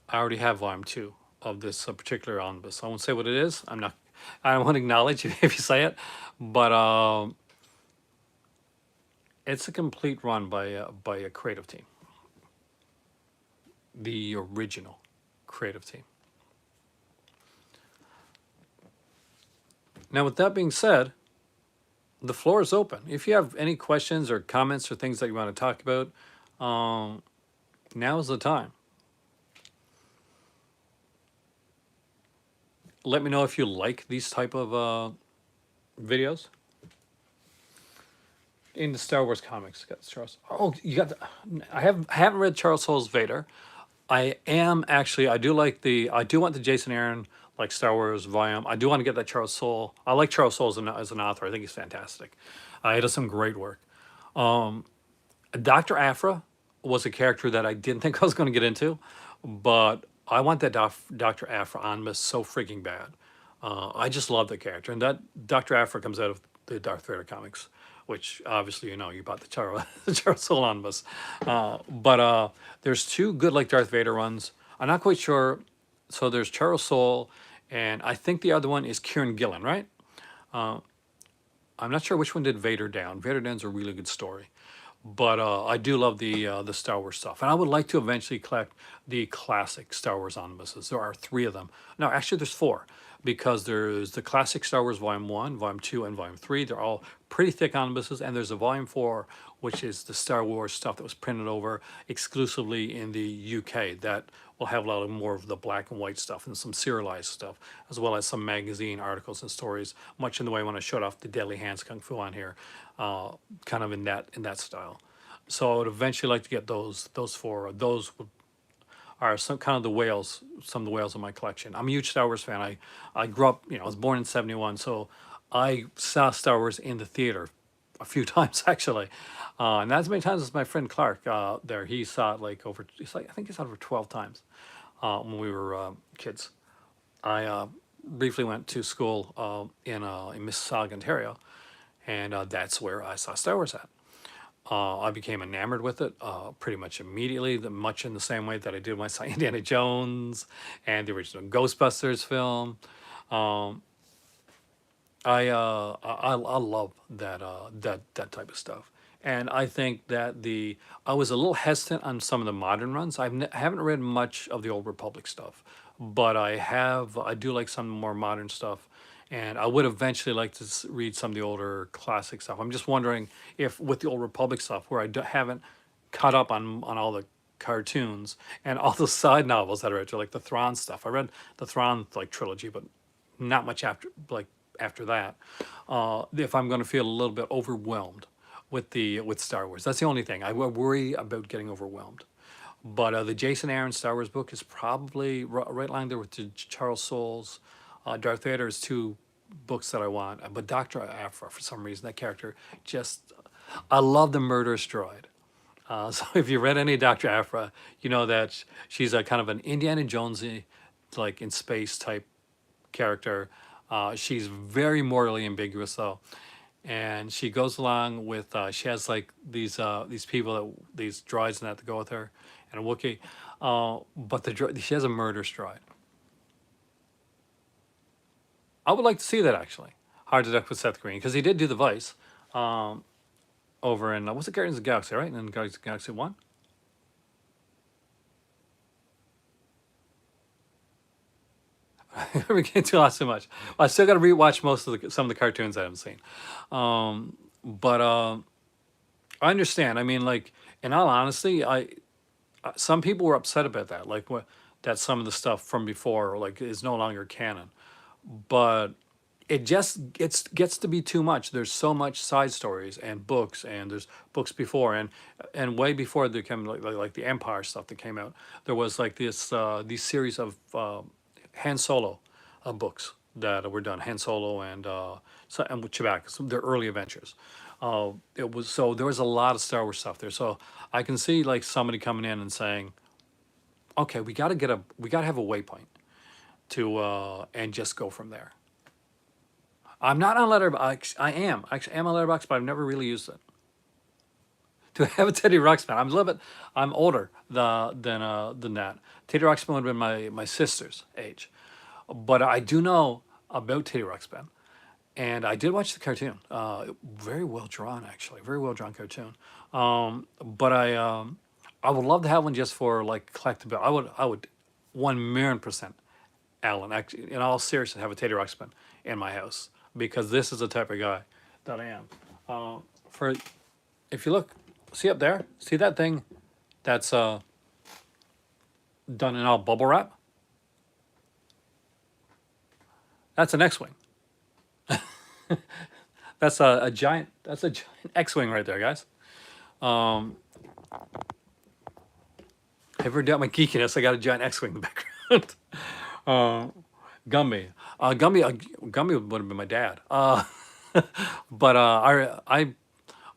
I already have volume 2 of this particular omnibus. I won't say what it is. I'm not I don't want to acknowledge if you say it, but it's a complete run by a creative team, the original creative team. Now, with that being said, the floor is open. If you have any questions or comments or things that you want to talk about, now is the time. Let me know if you like these type of videos. In the Star Wars comics, got Charles. Oh, you got. I haven't read Charles Soule's Vader. I am actually. I do like the. I do want the Jason Aaron like Star Wars volume. I do want to get that Charles Soule. I like Charles Soule as an author. I think he's fantastic. He does some great work. Dr. Aphra was a character that I didn't think I was going to get into, but I want that Dr. Aphra omnibus so freaking bad. I just love the character, and that Dr. Aphra comes out of the Darth Vader comics, which obviously you bought the the Charles Soule omnibus. But there's two good like Darth Vader runs. I'm not quite sure. So there's Charles Soule, and I think the other one is Kieran Gillen, right? I'm not sure which one did Vader Down. Vader Down's a really good story. But I do love the Star Wars stuff, and I would like to eventually collect the classic Star Wars omnibuses. There are 3 of them. No, actually, there's 4, because there's the classic Star Wars Volume 1, Volume 2, and Volume 3. They're all pretty thick omnibuses, and there's a Volume 4, which is the Star Wars stuff that was printed over exclusively in the UK. That will have a lot more of the black and white stuff and some serialized stuff, as well as some magazine articles and stories, much in the way when I showed off the Deadly Hands Kung Fu on here, kind of in that style. So I would eventually like to get those 4. Those are some kind of the whales, some of the whales in my collection. I'm a huge Star Wars fan. I grew up, I was born in '71, so I saw Star Wars in the theater a few times actually, and not as many times as my friend Clark there. He saw it like over. I think he saw it over 12 times when we were kids. I briefly went to school in Mississauga, Ontario, and that's where I saw Star Wars at. I became enamored with it pretty much immediately, much in the same way that I did when I saw Indiana Jones and the original Ghostbusters film. I love that type of stuff, and I think that I was a little hesitant on some of the modern runs. I haven't read much of the Old Republic stuff, but I do like some more modern stuff, and I would eventually like to read some of the older classic stuff. I'm just wondering if with the Old Republic stuff, where haven't caught up on all the cartoons and all the side novels that are into like the Thrawn stuff. I read the Thrawn like trilogy, but not much after that. If I'm going to feel a little bit overwhelmed with Star Wars, that's the only thing I worry about, getting overwhelmed. But the Jason Aaron Star Wars book is probably right along there with the Charles Soule's. Darth Vader is 2 books that I want, but Dr. Aphra, for some reason, that character I love the murderous droid. So if you read any Dr. Aphra, you know that she's a kind of an Indiana Jonesy, like in space type character. She's very morally ambiguous though, and she goes along with she has like these people these droids and that to go with her, and a Wookiee, but she has a murderous droid. I would like to see that actually. Hard to Duck with Seth Green, because he did do the voice over in what's it, Guardians of the Galaxy, right? And then Guardians of the Galaxy 1. We can't do too much. I still got to rewatch some of the cartoons I haven't seen. But I understand. I mean, like, in all honesty, some people were upset about that, like that some of the stuff from before like is no longer canon. But it just gets to be too much. There's so much side stories and books, and there's books before and way before they came like the Empire stuff that came out. There was like these series of Han Solo books that were done. Han Solo and with Chewbacca, their early adventures. There was a lot of Star Wars stuff there. So I can see like somebody coming in and saying, okay, we got to have a waypoint to and just go from there. I'm not on Letterboxd. I am on Letterboxd, but I've never really used it. To have a Teddy Ruxpin, I'm older than that. Teddy Ruxpin would have been my sister's age, but I do know about Teddy Ruxpin. And I did watch the cartoon. Very well drawn, actually. Very well drawn cartoon. But I would love to have one just for like collectible. I would 1,000,000% Alan, actually, in all seriousness, have a Teddy Ruxpin in my house because this is the type of guy that I am. For if you look, see up there, see that thing that's done in all bubble wrap? That's an X-wing. That's a giant. That's a giant X-wing right there, guys. Have you ever doubt my geekiness? I got a giant X-wing in the background. Gumby. Gumby would have been my dad. But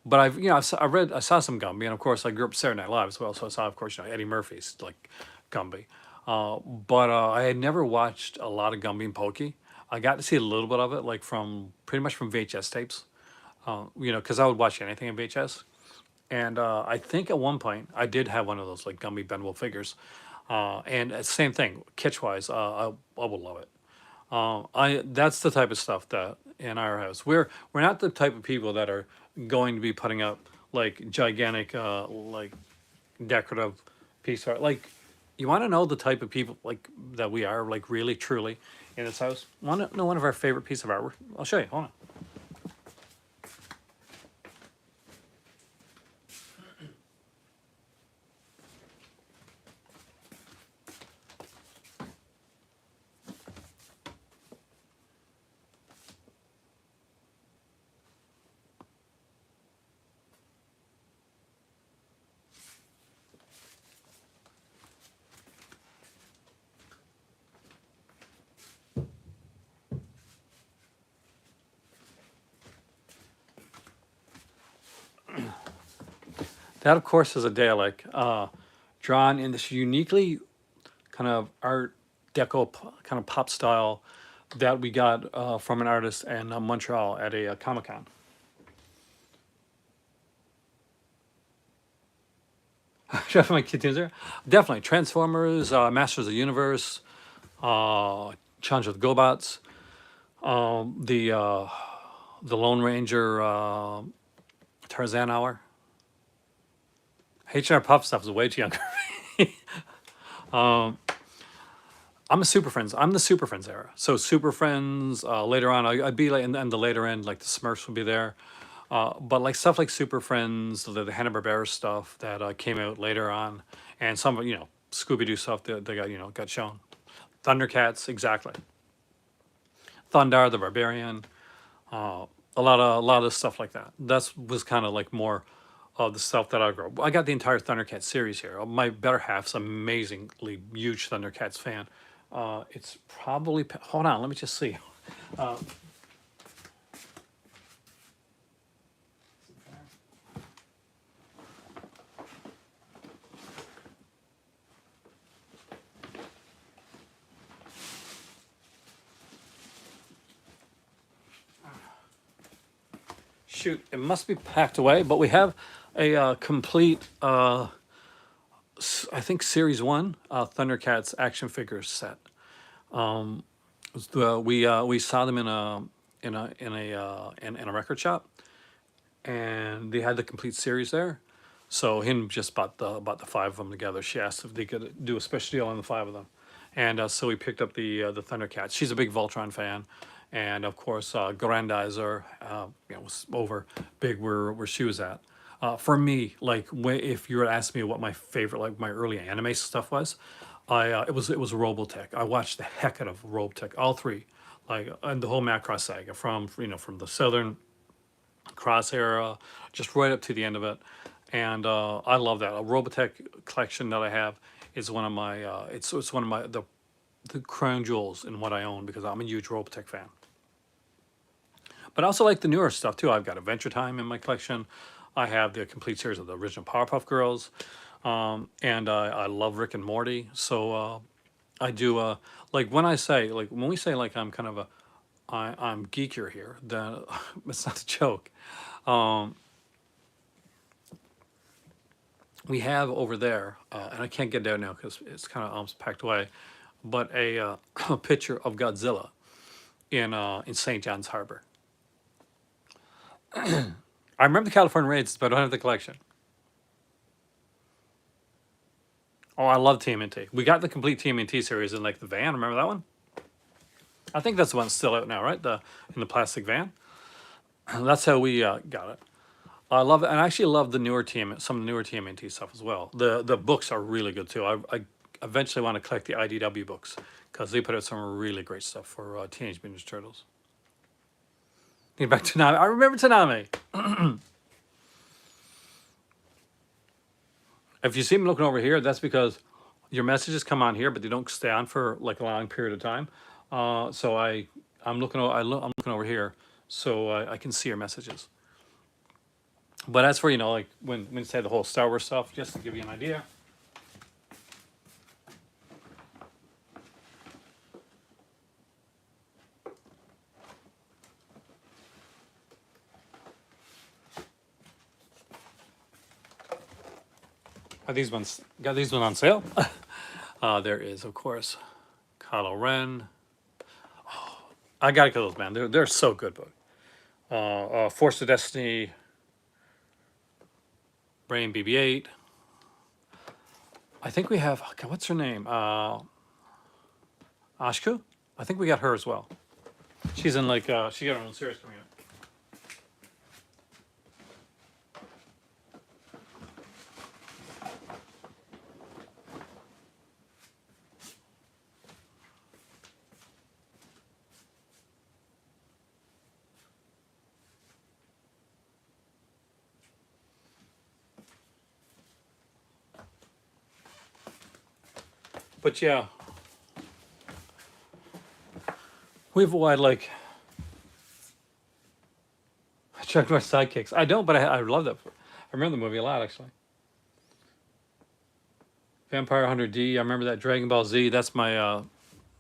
but I've I saw some Gumby, and of course I grew up Saturday Night Live as well, so I saw, of course, Eddie Murphy's like Gumby. But I had never watched a lot of Gumby and Pokey. I got to see a little bit of it, like from pretty much from VHS tapes. Because I would watch anything in VHS. And I think at one point I did have one of those like Gumby bendable figures. And same thing, kitsch wise, I would love it. I That's the type of stuff that in our house we're not the type of people that are going to be putting up like gigantic like decorative piece of art. Like, you want to know the type of people like that we are, like really truly in this house. Want to know one of our favorite piece of artwork? I'll show you. Hold on. That, of course, is a Dalek, drawn in this uniquely kind of Art Deco kind of pop style that we got from an artist in Montreal at a Comic Con. Should I have my cartoons there? Definitely Transformers, Masters of the Universe, Challenge with GoBots, the Lone Ranger, Tarzan Hour. H&R Puff stuff is way too young. I'm a Super Friends. I'm the Super Friends era. So Super Friends. Later on, I'd be like, and the later end, like the Smurfs would be there. But like stuff like Super Friends, the Hanna-Barbera stuff that came out later on, and some Scooby Doo stuff that they got shown. Thundercats, exactly. Thundar the Barbarian. A lot of stuff like that. That was kind of like more of the stuff that I grew up. I got the entire Thundercats series here. My better half's amazingly huge Thundercats fan. It's probably, hold on, let me just see. Uh, Shoot, it must be packed away, but we have a complete, I think, Series 1 Thundercats action figures set. We saw them in a record shop, and they had the complete series there. So him just bought the five of them together. She asked if they could do a special deal on the five of them, and so we picked up the Thundercats. She's a big Voltron fan, and of course Grandizer, was over big where she was at. For me, like if you were to ask me what my favorite, like my early anime stuff was, it was Robotech. I watched the heck out of Robotech, all three, like and the whole Macross saga from the Southern Cross era, just right up to the end of it. And I love that. A Robotech collection that I have is one of my it's one of my the crown jewels in what I own because I'm a huge Robotech fan. But I also like the newer stuff too. I've got Adventure Time in my collection. I have the complete series of the original Powerpuff Girls, and I love Rick and Morty. So I do like when we say like I'm kind of I'm geekier here. Then it's not a joke. Um, we have over there, and I can't get there now because it's kind of almost packed away, but a, a picture of Godzilla. in St. John's Harbor. I remember the California raids, but I don't have the collection. Oh, I love TMNT. We got the complete TMNT series in like the van. Remember that one? I think that's the one that's still out now, right? In the plastic van. That's how we got it. I love it, and I actually love the newer some of the newer TMNT stuff as well. The books are really good too. I eventually want to collect the IDW books because they put out some really great stuff for Teenage Mutant Ninja Turtles. Get back to Tanami. I remember Tanami. If you see me looking over here, that's because your messages come on here, but they don't stay on for like a long period of time. So I'm looking over here, so I can see your messages. But as for like when you say the whole Star Wars stuff, just to give you an idea. Got these ones on sale. There is, of course, Kylo Ren. Oh, I gotta kill those, man. They're so good, book. Force of Destiny. Brain BB-8. I think we have. Okay, what's her name? Ashku. I think we got her as well. She's in like she got her own series coming up. But yeah, we've wide like checked my sidekicks. I don't, but I love that. I remember the movie a lot actually. Vampire Hunter D. I remember that. Dragon Ball Z. That's my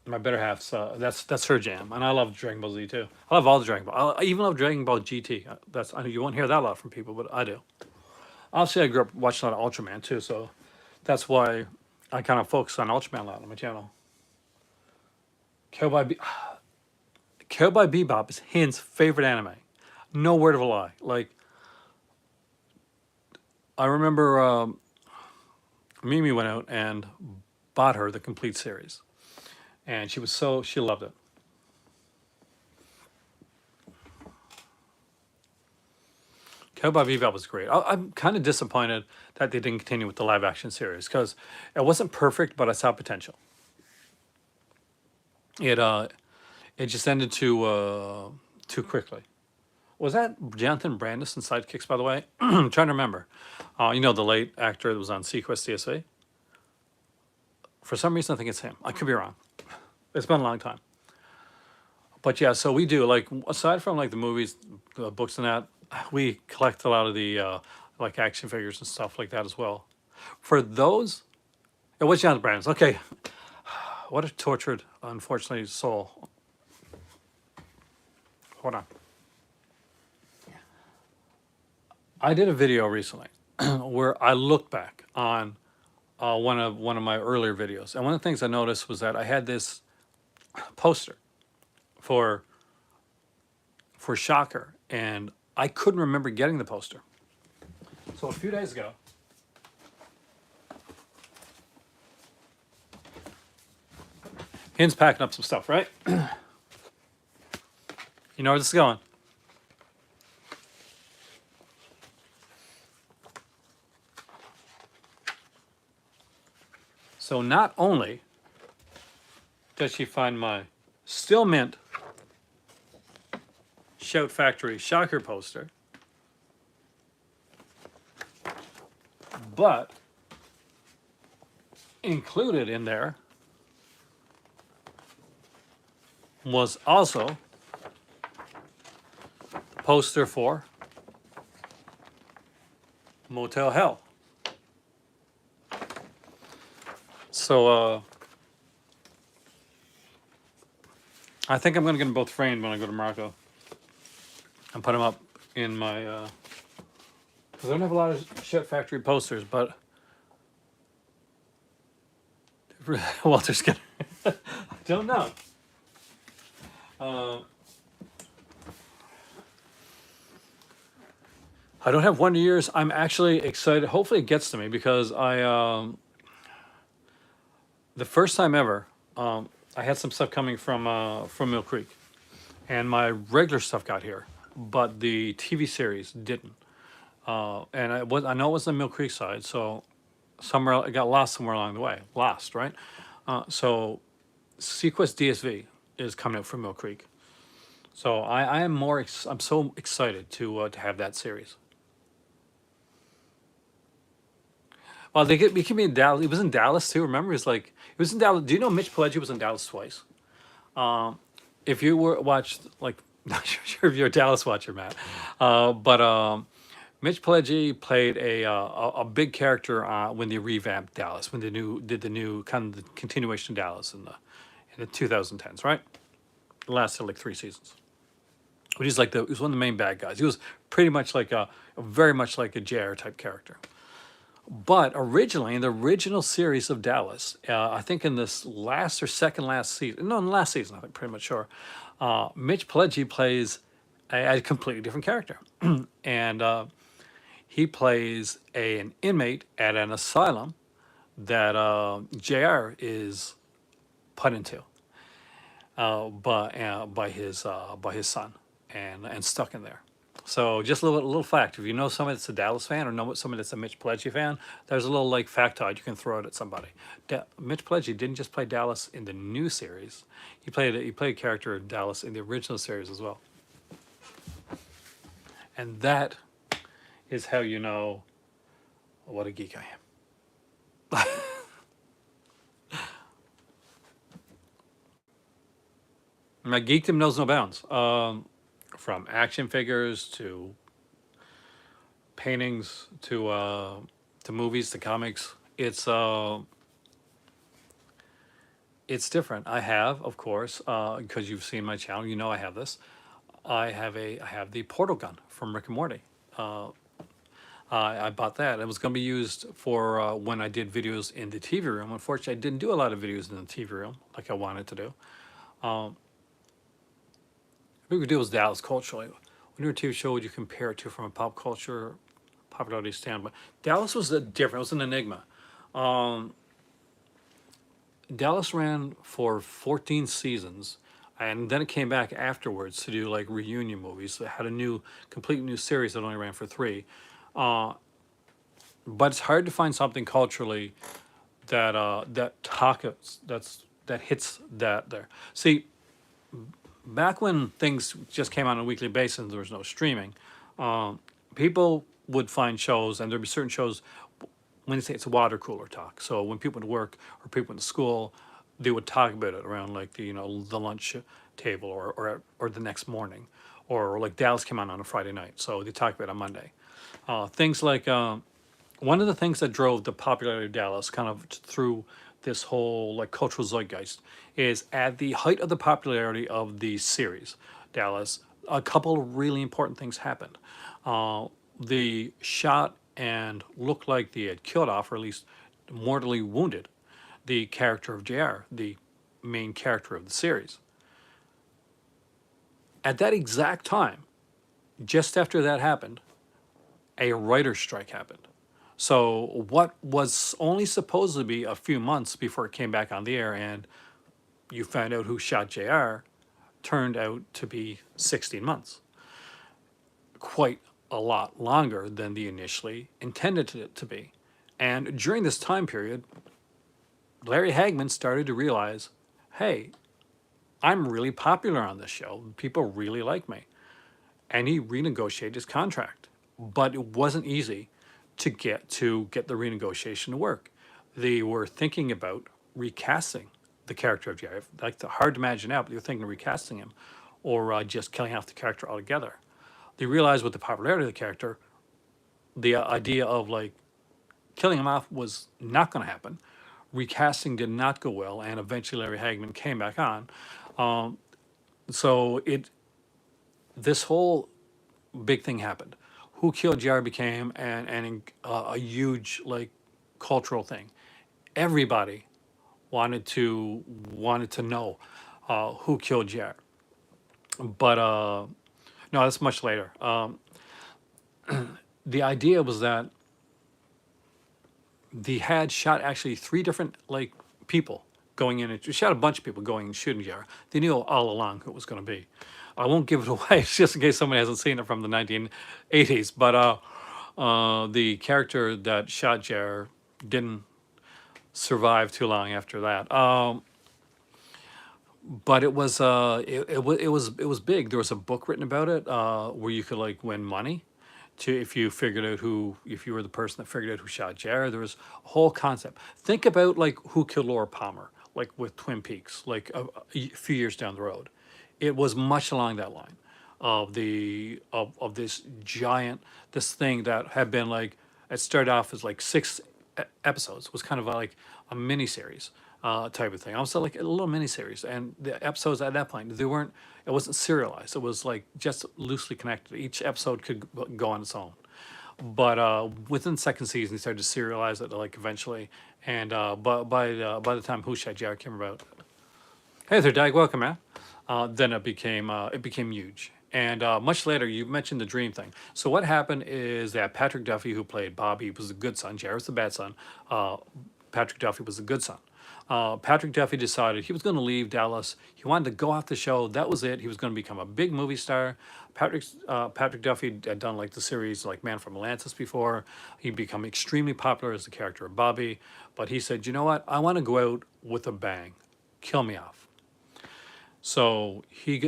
my better half's. That's her jam, and I love Dragon Ball Z too. I love all the Dragon Ball. I even love Dragon Ball GT. I know you won't hear that a lot from people, but I do. Obviously, I grew up watching a lot of Ultraman too, so that's why I kind of focus on Ultraman a lot on my channel. Cowboy Bebop is Hin's favorite anime. No word of a lie. Like, I remember Mimi went out and bought her the complete series. And she loved it. Cowboy Bebop was great. I'm kind of disappointed that they didn't continue with the live action series because it wasn't perfect, but I saw potential. It just ended too quickly. Was that Jonathan Brandis in Sidekicks, by the way? I'm trying to remember. The late actor that was on Sequest TSA. For some reason, I think it's him. I could be wrong. It's been a long time. But yeah, so we do, like, aside from like the movies, the books and that, we collect a lot of the like action figures and stuff like that as well. For those, it was Jonathan Brandis. Okay. What a tortured, unfortunately, soul. Hold on. I did a video recently where I looked back on one of my earlier videos, and one of the things I noticed was that I had this poster for Shocker, and I couldn't remember getting the poster. So a few days ago, Hin's packing up some stuff, right? You know where this is going. So not only does she find my still mint Shout Factory Shocker poster, but included in there was also the poster for Motel Hell. So I think I'm going to get them both framed when I go to Morocco and put them up in my because I don't have a lot of Shout Factory posters, but Walter's gonna I don't know. Uh, I don't have Wonder Years. I'm actually excited. Hopefully, it gets to me because the first time ever, I had some stuff coming from Mill Creek, and my regular stuff got here, but the TV series didn't. And I know it was the Mill Creek side, so somewhere it got lost somewhere along the way. Lost, right? So Sequest DSV is coming out from Mill Creek. So I am I'm so excited to have that series. Well, they keep me in Dallas. It was in Dallas too. Remember, it was in Dallas. Do you know Mitch Pileggi was in Dallas twice? If you were watched like, not sure if you're a Dallas watcher, Matt, but Mitch Pileggi played a big character when they revamped Dallas, when they did the new kind of the continuation of Dallas in the 2010s, right? It lasted like 3 seasons. But he was one of the main bad guys. He was pretty much like very much like a JR type character. But originally, in the original series of Dallas, I think in this last or second last season, no, in the last season, I think pretty much sure, Mitch Pileggi plays a completely different character. And he plays an inmate at an asylum that JR is put into by his son and stuck in there. So just a little fact: if you know somebody that's a Dallas fan or know somebody that's a Mitch Pileggi fan, there's a little like factoid you can throw it at somebody. Mitch Pileggi didn't just play Dallas in the new series; he played a character in Dallas in the original series as well. And that is how you know what a geek I am. My geekdom knows no bounds. From action figures to paintings to movies to comics. It's different. I have, of course, because you've seen my channel, you know I have this. I have the portal gun from Rick and Morty. I bought that. It was going to be used for when I did videos in the TV room. Unfortunately, I didn't do a lot of videos in the TV room like I wanted to do. We could do was Dallas culturally. When you're a TV show, would you compare it to from a pop culture popularity standpoint? Dallas was different. It was an enigma. Dallas ran for 14 seasons, and then it came back afterwards to do like reunion movies that had complete new series that only ran for 3. But it's hard to find something culturally that hits that there. See, back when things just came out on a weekly basis and there was no streaming, people would find shows, and there'd be certain shows. When they say it's a water cooler talk, so when people went to work or people went to school, they would talk about it around like the lunch table or the next morning, or like Dallas came on a Friday night, so they talk about it on Monday. Things like one of the things that drove the popularity of Dallas kind of through this whole like cultural zeitgeist is at the height of the popularity of the series Dallas, a couple of really important things happened. They shot and looked like they had killed off, or at least mortally wounded, the character of JR, the main character of the series. At that exact time, just after that happened, a writer's strike happened. So what was only supposed to be a few months before it came back on the air and you found out who shot JR turned out to be 16 months. Quite a lot longer than they initially intended it to be. And during this time period, Larry Hagman started to realize, hey, I'm really popular on this show. People really like me. And he renegotiated his contract. But it wasn't easy to get the renegotiation to work. They were thinking about recasting the character of Jerry. Like hard to imagine now, but they were thinking of recasting him or just killing off the character altogether. They realized with the popularity of the character, the idea of like killing him off was not going to happen. Recasting did not go well, and eventually Larry Hagman came back on. So this whole big thing happened. Who Killed JR became a huge like cultural thing. Everybody wanted to know who killed JR. But no, that's much later. The idea was that they had shot actually three different like people going in. It shot a bunch of people going and shooting Jar. They knew all along who it was going to be. I won't give it away just in case somebody hasn't seen it from the 1980s. But the character that shot Jar didn't survive too long after that. But it was big. There was a book written about it where you could like win money to if you figured out who if you were the person that figured out who shot Jared. There was a whole concept. Think about like who killed Laura Palmer, like with Twin Peaks, like a few years down the road. It was much along that line of this giant this thing that had been like it started off as like six episodes. It was kind of like a mini series type of thing. Also like a little mini series, and the episodes at that point they weren't. It wasn't serialized. It was like just loosely connected. Each episode could go on its own. But within the second season, they started to serialize it like eventually. And but by the time Who Shot Jared came about, hey there, Dag, welcome, man. Then it became huge. And much later, you mentioned the dream thing. So what happened is that Patrick Duffy, who played Bobby, was the good son. Jared's the bad son. Patrick Duffy was the good son. Patrick Duffy decided he was going to leave Dallas. He wanted to go off the show. That was it. He was going to become a big movie star. Patrick Duffy had done like the series like Man from Atlantis before. He'd become extremely popular as the character of Bobby. But he said, you know what? I want to go out with a bang. Kill me off. So he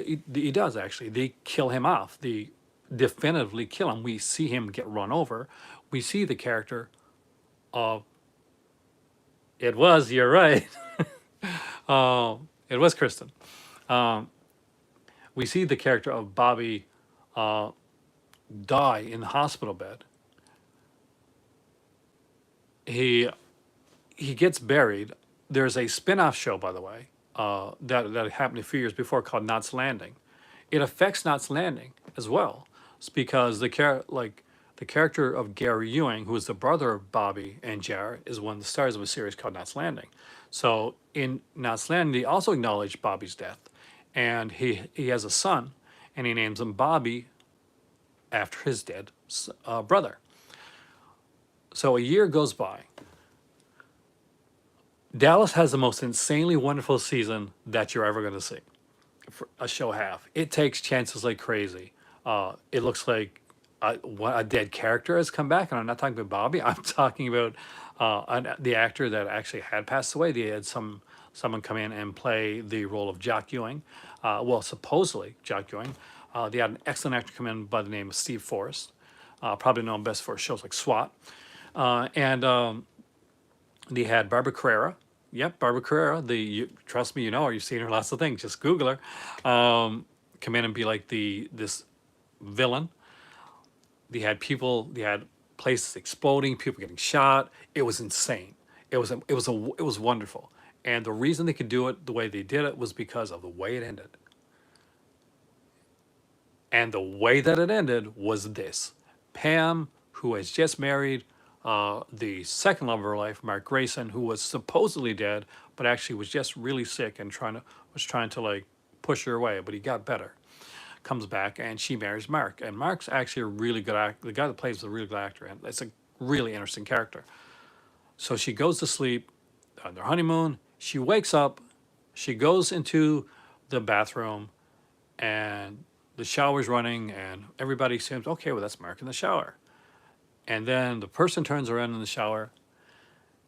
does actually. They kill him off. They definitively kill him. We see him get run over. We see the character of it was. You're right. It was Kristen. We see the character of Bobby die in the hospital bed. He he gets buried. There's a spin-off show, by the way, that happened a few years before called Knots Landing. It affects Knots Landing as well. It's because the character of Gary Ewing, who is the brother of Bobby and Jar, is one of the stars of a series called Knots Landing. So in Knots Landing, they also acknowledge Bobby's death, and he has a son, and he names him Bobby after his dead brother. So a year goes by. Dallas has the most insanely wonderful season that you're ever going to see for a show have. It takes chances like crazy. It looks like a dead character has come back, and I'm not talking about Bobby. I'm talking about the actor that actually had passed away. They had someone come in and play the role of Jock Ewing. Well, supposedly Jock Ewing. They had an excellent actor come in by the name of Steve Forrest, probably known best for shows like SWAT. And they had Barbara Carrera. Yep, Barbara Carrera. Trust me, you know her. You've seen her lots of things. Just Google her. Come in and be like this villain. They had people. They had places exploding. People getting shot. It was insane. It was wonderful. And the reason they could do it the way they did it was because of the way it ended. And the way that it ended was this: Pam, who has just married the second love of her life, Mark Grayson, who was supposedly dead, but actually was just really sick and was trying to like push her away, but he got better. Comes back and she marries Mark, and Mark's actually a really good actor. The guy that plays is a really good actor, and it's a really interesting character. So she goes to sleep on their honeymoon. She wakes up. She goes into the bathroom, and the shower's running, and everybody seems okay. Well, that's Mark in the shower. And then the person turns around in the shower,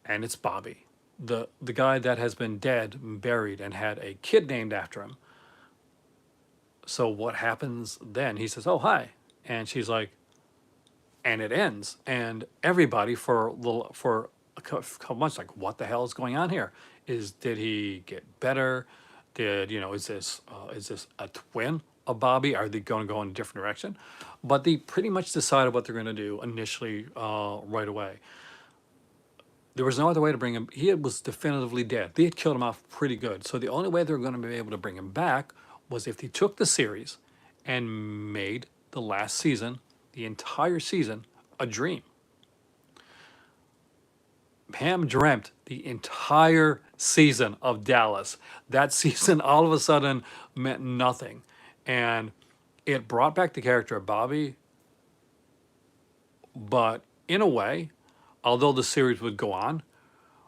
and it's Bobby, the guy that has been dead, buried, and had a kid named after him. So what happens then? He says, "Oh, hi," and she's like, and it ends, and everybody for a couple months like, what the hell is going on here? Did he get better? Is this a twin of Bobby? Are they going to go in a different direction? But they pretty much decided what they're going to do initially right away. There was no other way to bring him. He was definitively dead. They had killed him off pretty good. So the only way they were going to be able to bring him back was if they took the series and made the last season, the entire season, a dream. Pam dreamt the entire season of Dallas. That season all of a sudden meant nothing. And it brought back the character of Bobby, but in a way, although the series would go on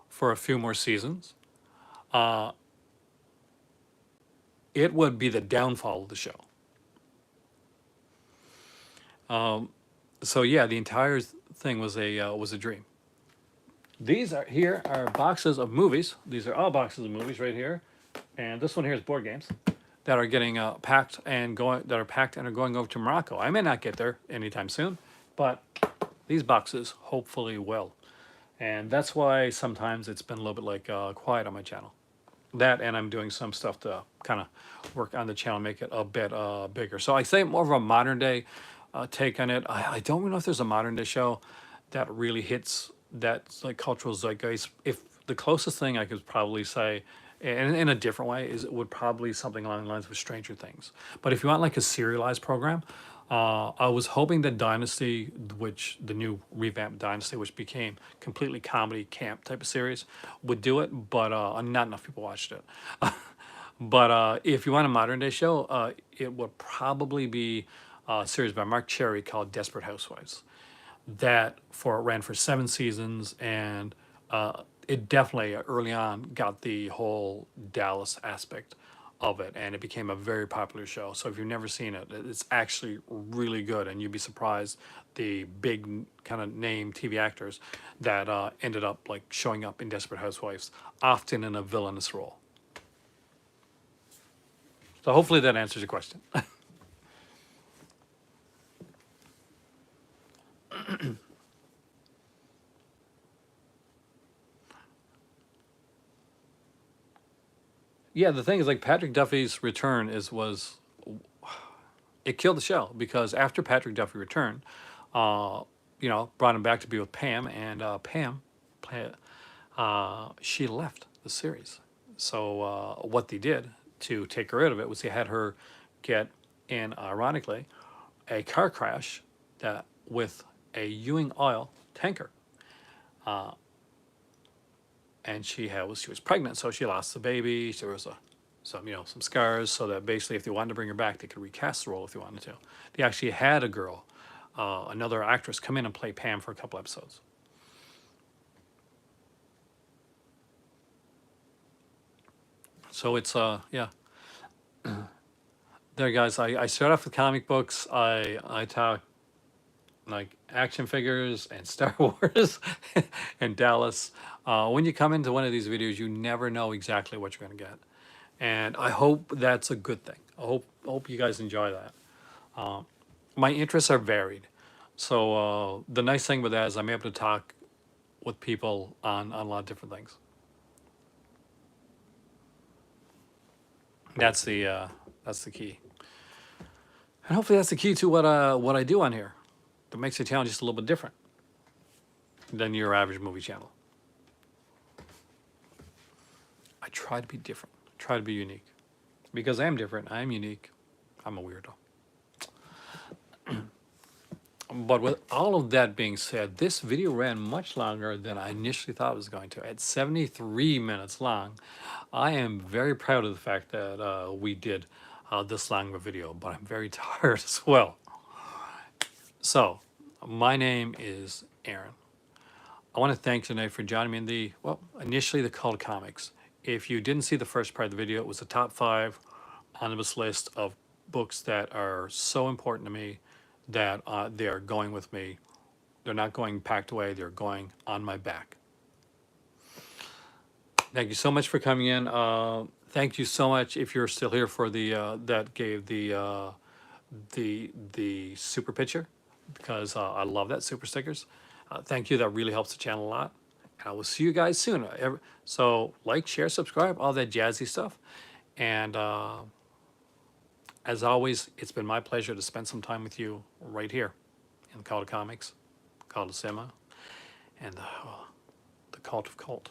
for a few more seasons, uh, it would be the downfall of the show. Um, so yeah, the entire thing was a dream. These are here are boxes of movies. These are all boxes of movies right here, and this one here is board games that are getting packed and going that are packed and are going over to Morocco. I may not get there anytime soon, but these boxes hopefully will, and that's why sometimes it's been a little bit like quiet on my channel. That and I'm doing some stuff to kind of work on the channel, make it a bit bigger. So I say more of a modern day take on it. I don't know if there's a modern day show that really hits that like cultural zeitgeist. If the closest thing I could probably say, in a different way, is it would probably something along the lines of Stranger Things. But if you want like a serialized program, I was hoping that Dynasty, which the new revamped Dynasty, which became completely comedy camp type of series, would do it, but not enough people watched it. But if you want a modern day show, it would probably be a series by Mark Cherry called Desperate Housewives. That ran for 7 seasons, and it definitely early on got the whole Dallas aspect of it, and it became a very popular show. So if you've never seen it, it's actually really good, and you'd be surprised the big kind of name TV actors that ended up like showing up in Desperate Housewives, often in a villainous role. So hopefully that answers your question. Yeah, the thing is, like Patrick Duffy's return was it killed the show because after Patrick Duffy returned, uh, brought him back to be with Pam, and Pam, she left the series. So what they did to take her rid of it was they had her get in, ironically, a car crash that with a Ewing oil tanker, and she was pregnant, so she lost the baby. There was some scars, so that basically if they wanted to bring her back, they could recast the role if they wanted to. They actually had a girl, another actress, come in and play Pam for a couple episodes. So it's yeah. There, guys. I start off with comic books. I talk like action figures and Star Wars and Dallas. When you come into one of these videos, you never know exactly what you're going to get, and I hope that's a good thing. I hope you guys enjoy that. My interests are varied, so the nice thing with that is I'm able to talk with people on a lot of different things. That's the key, and hopefully that's the key to what I do on here. That makes the channel just a little bit different than your average movie channel. I try to be different. I try to be unique. Because I am different. I am unique. I'm a weirdo. But with all of that being said, this video ran much longer than I initially thought it was going to. At 73 minutes long, I am very proud of the fact that we did this long of a video, but I'm very tired as well. So, my name is Aaron. I want to thank you tonight for joining me in initially the Cult Comics. If you didn't see the first part of the video, it was the top 5 omnibus list of books that are so important to me that they are going with me. They're not going packed away, they're going on my back. Thank you so much for coming in. Thank you so much if you're still here for the that gave the super picture, because I love that, super stickers. Thank you, that really helps the channel a lot. And I will see you guys soon. So like, share, subscribe, all that jazzy stuff. And as always, it's been my pleasure to spend some time with you right here in the Cult of Comics, Cult of Cinema, and the Cult of Cult.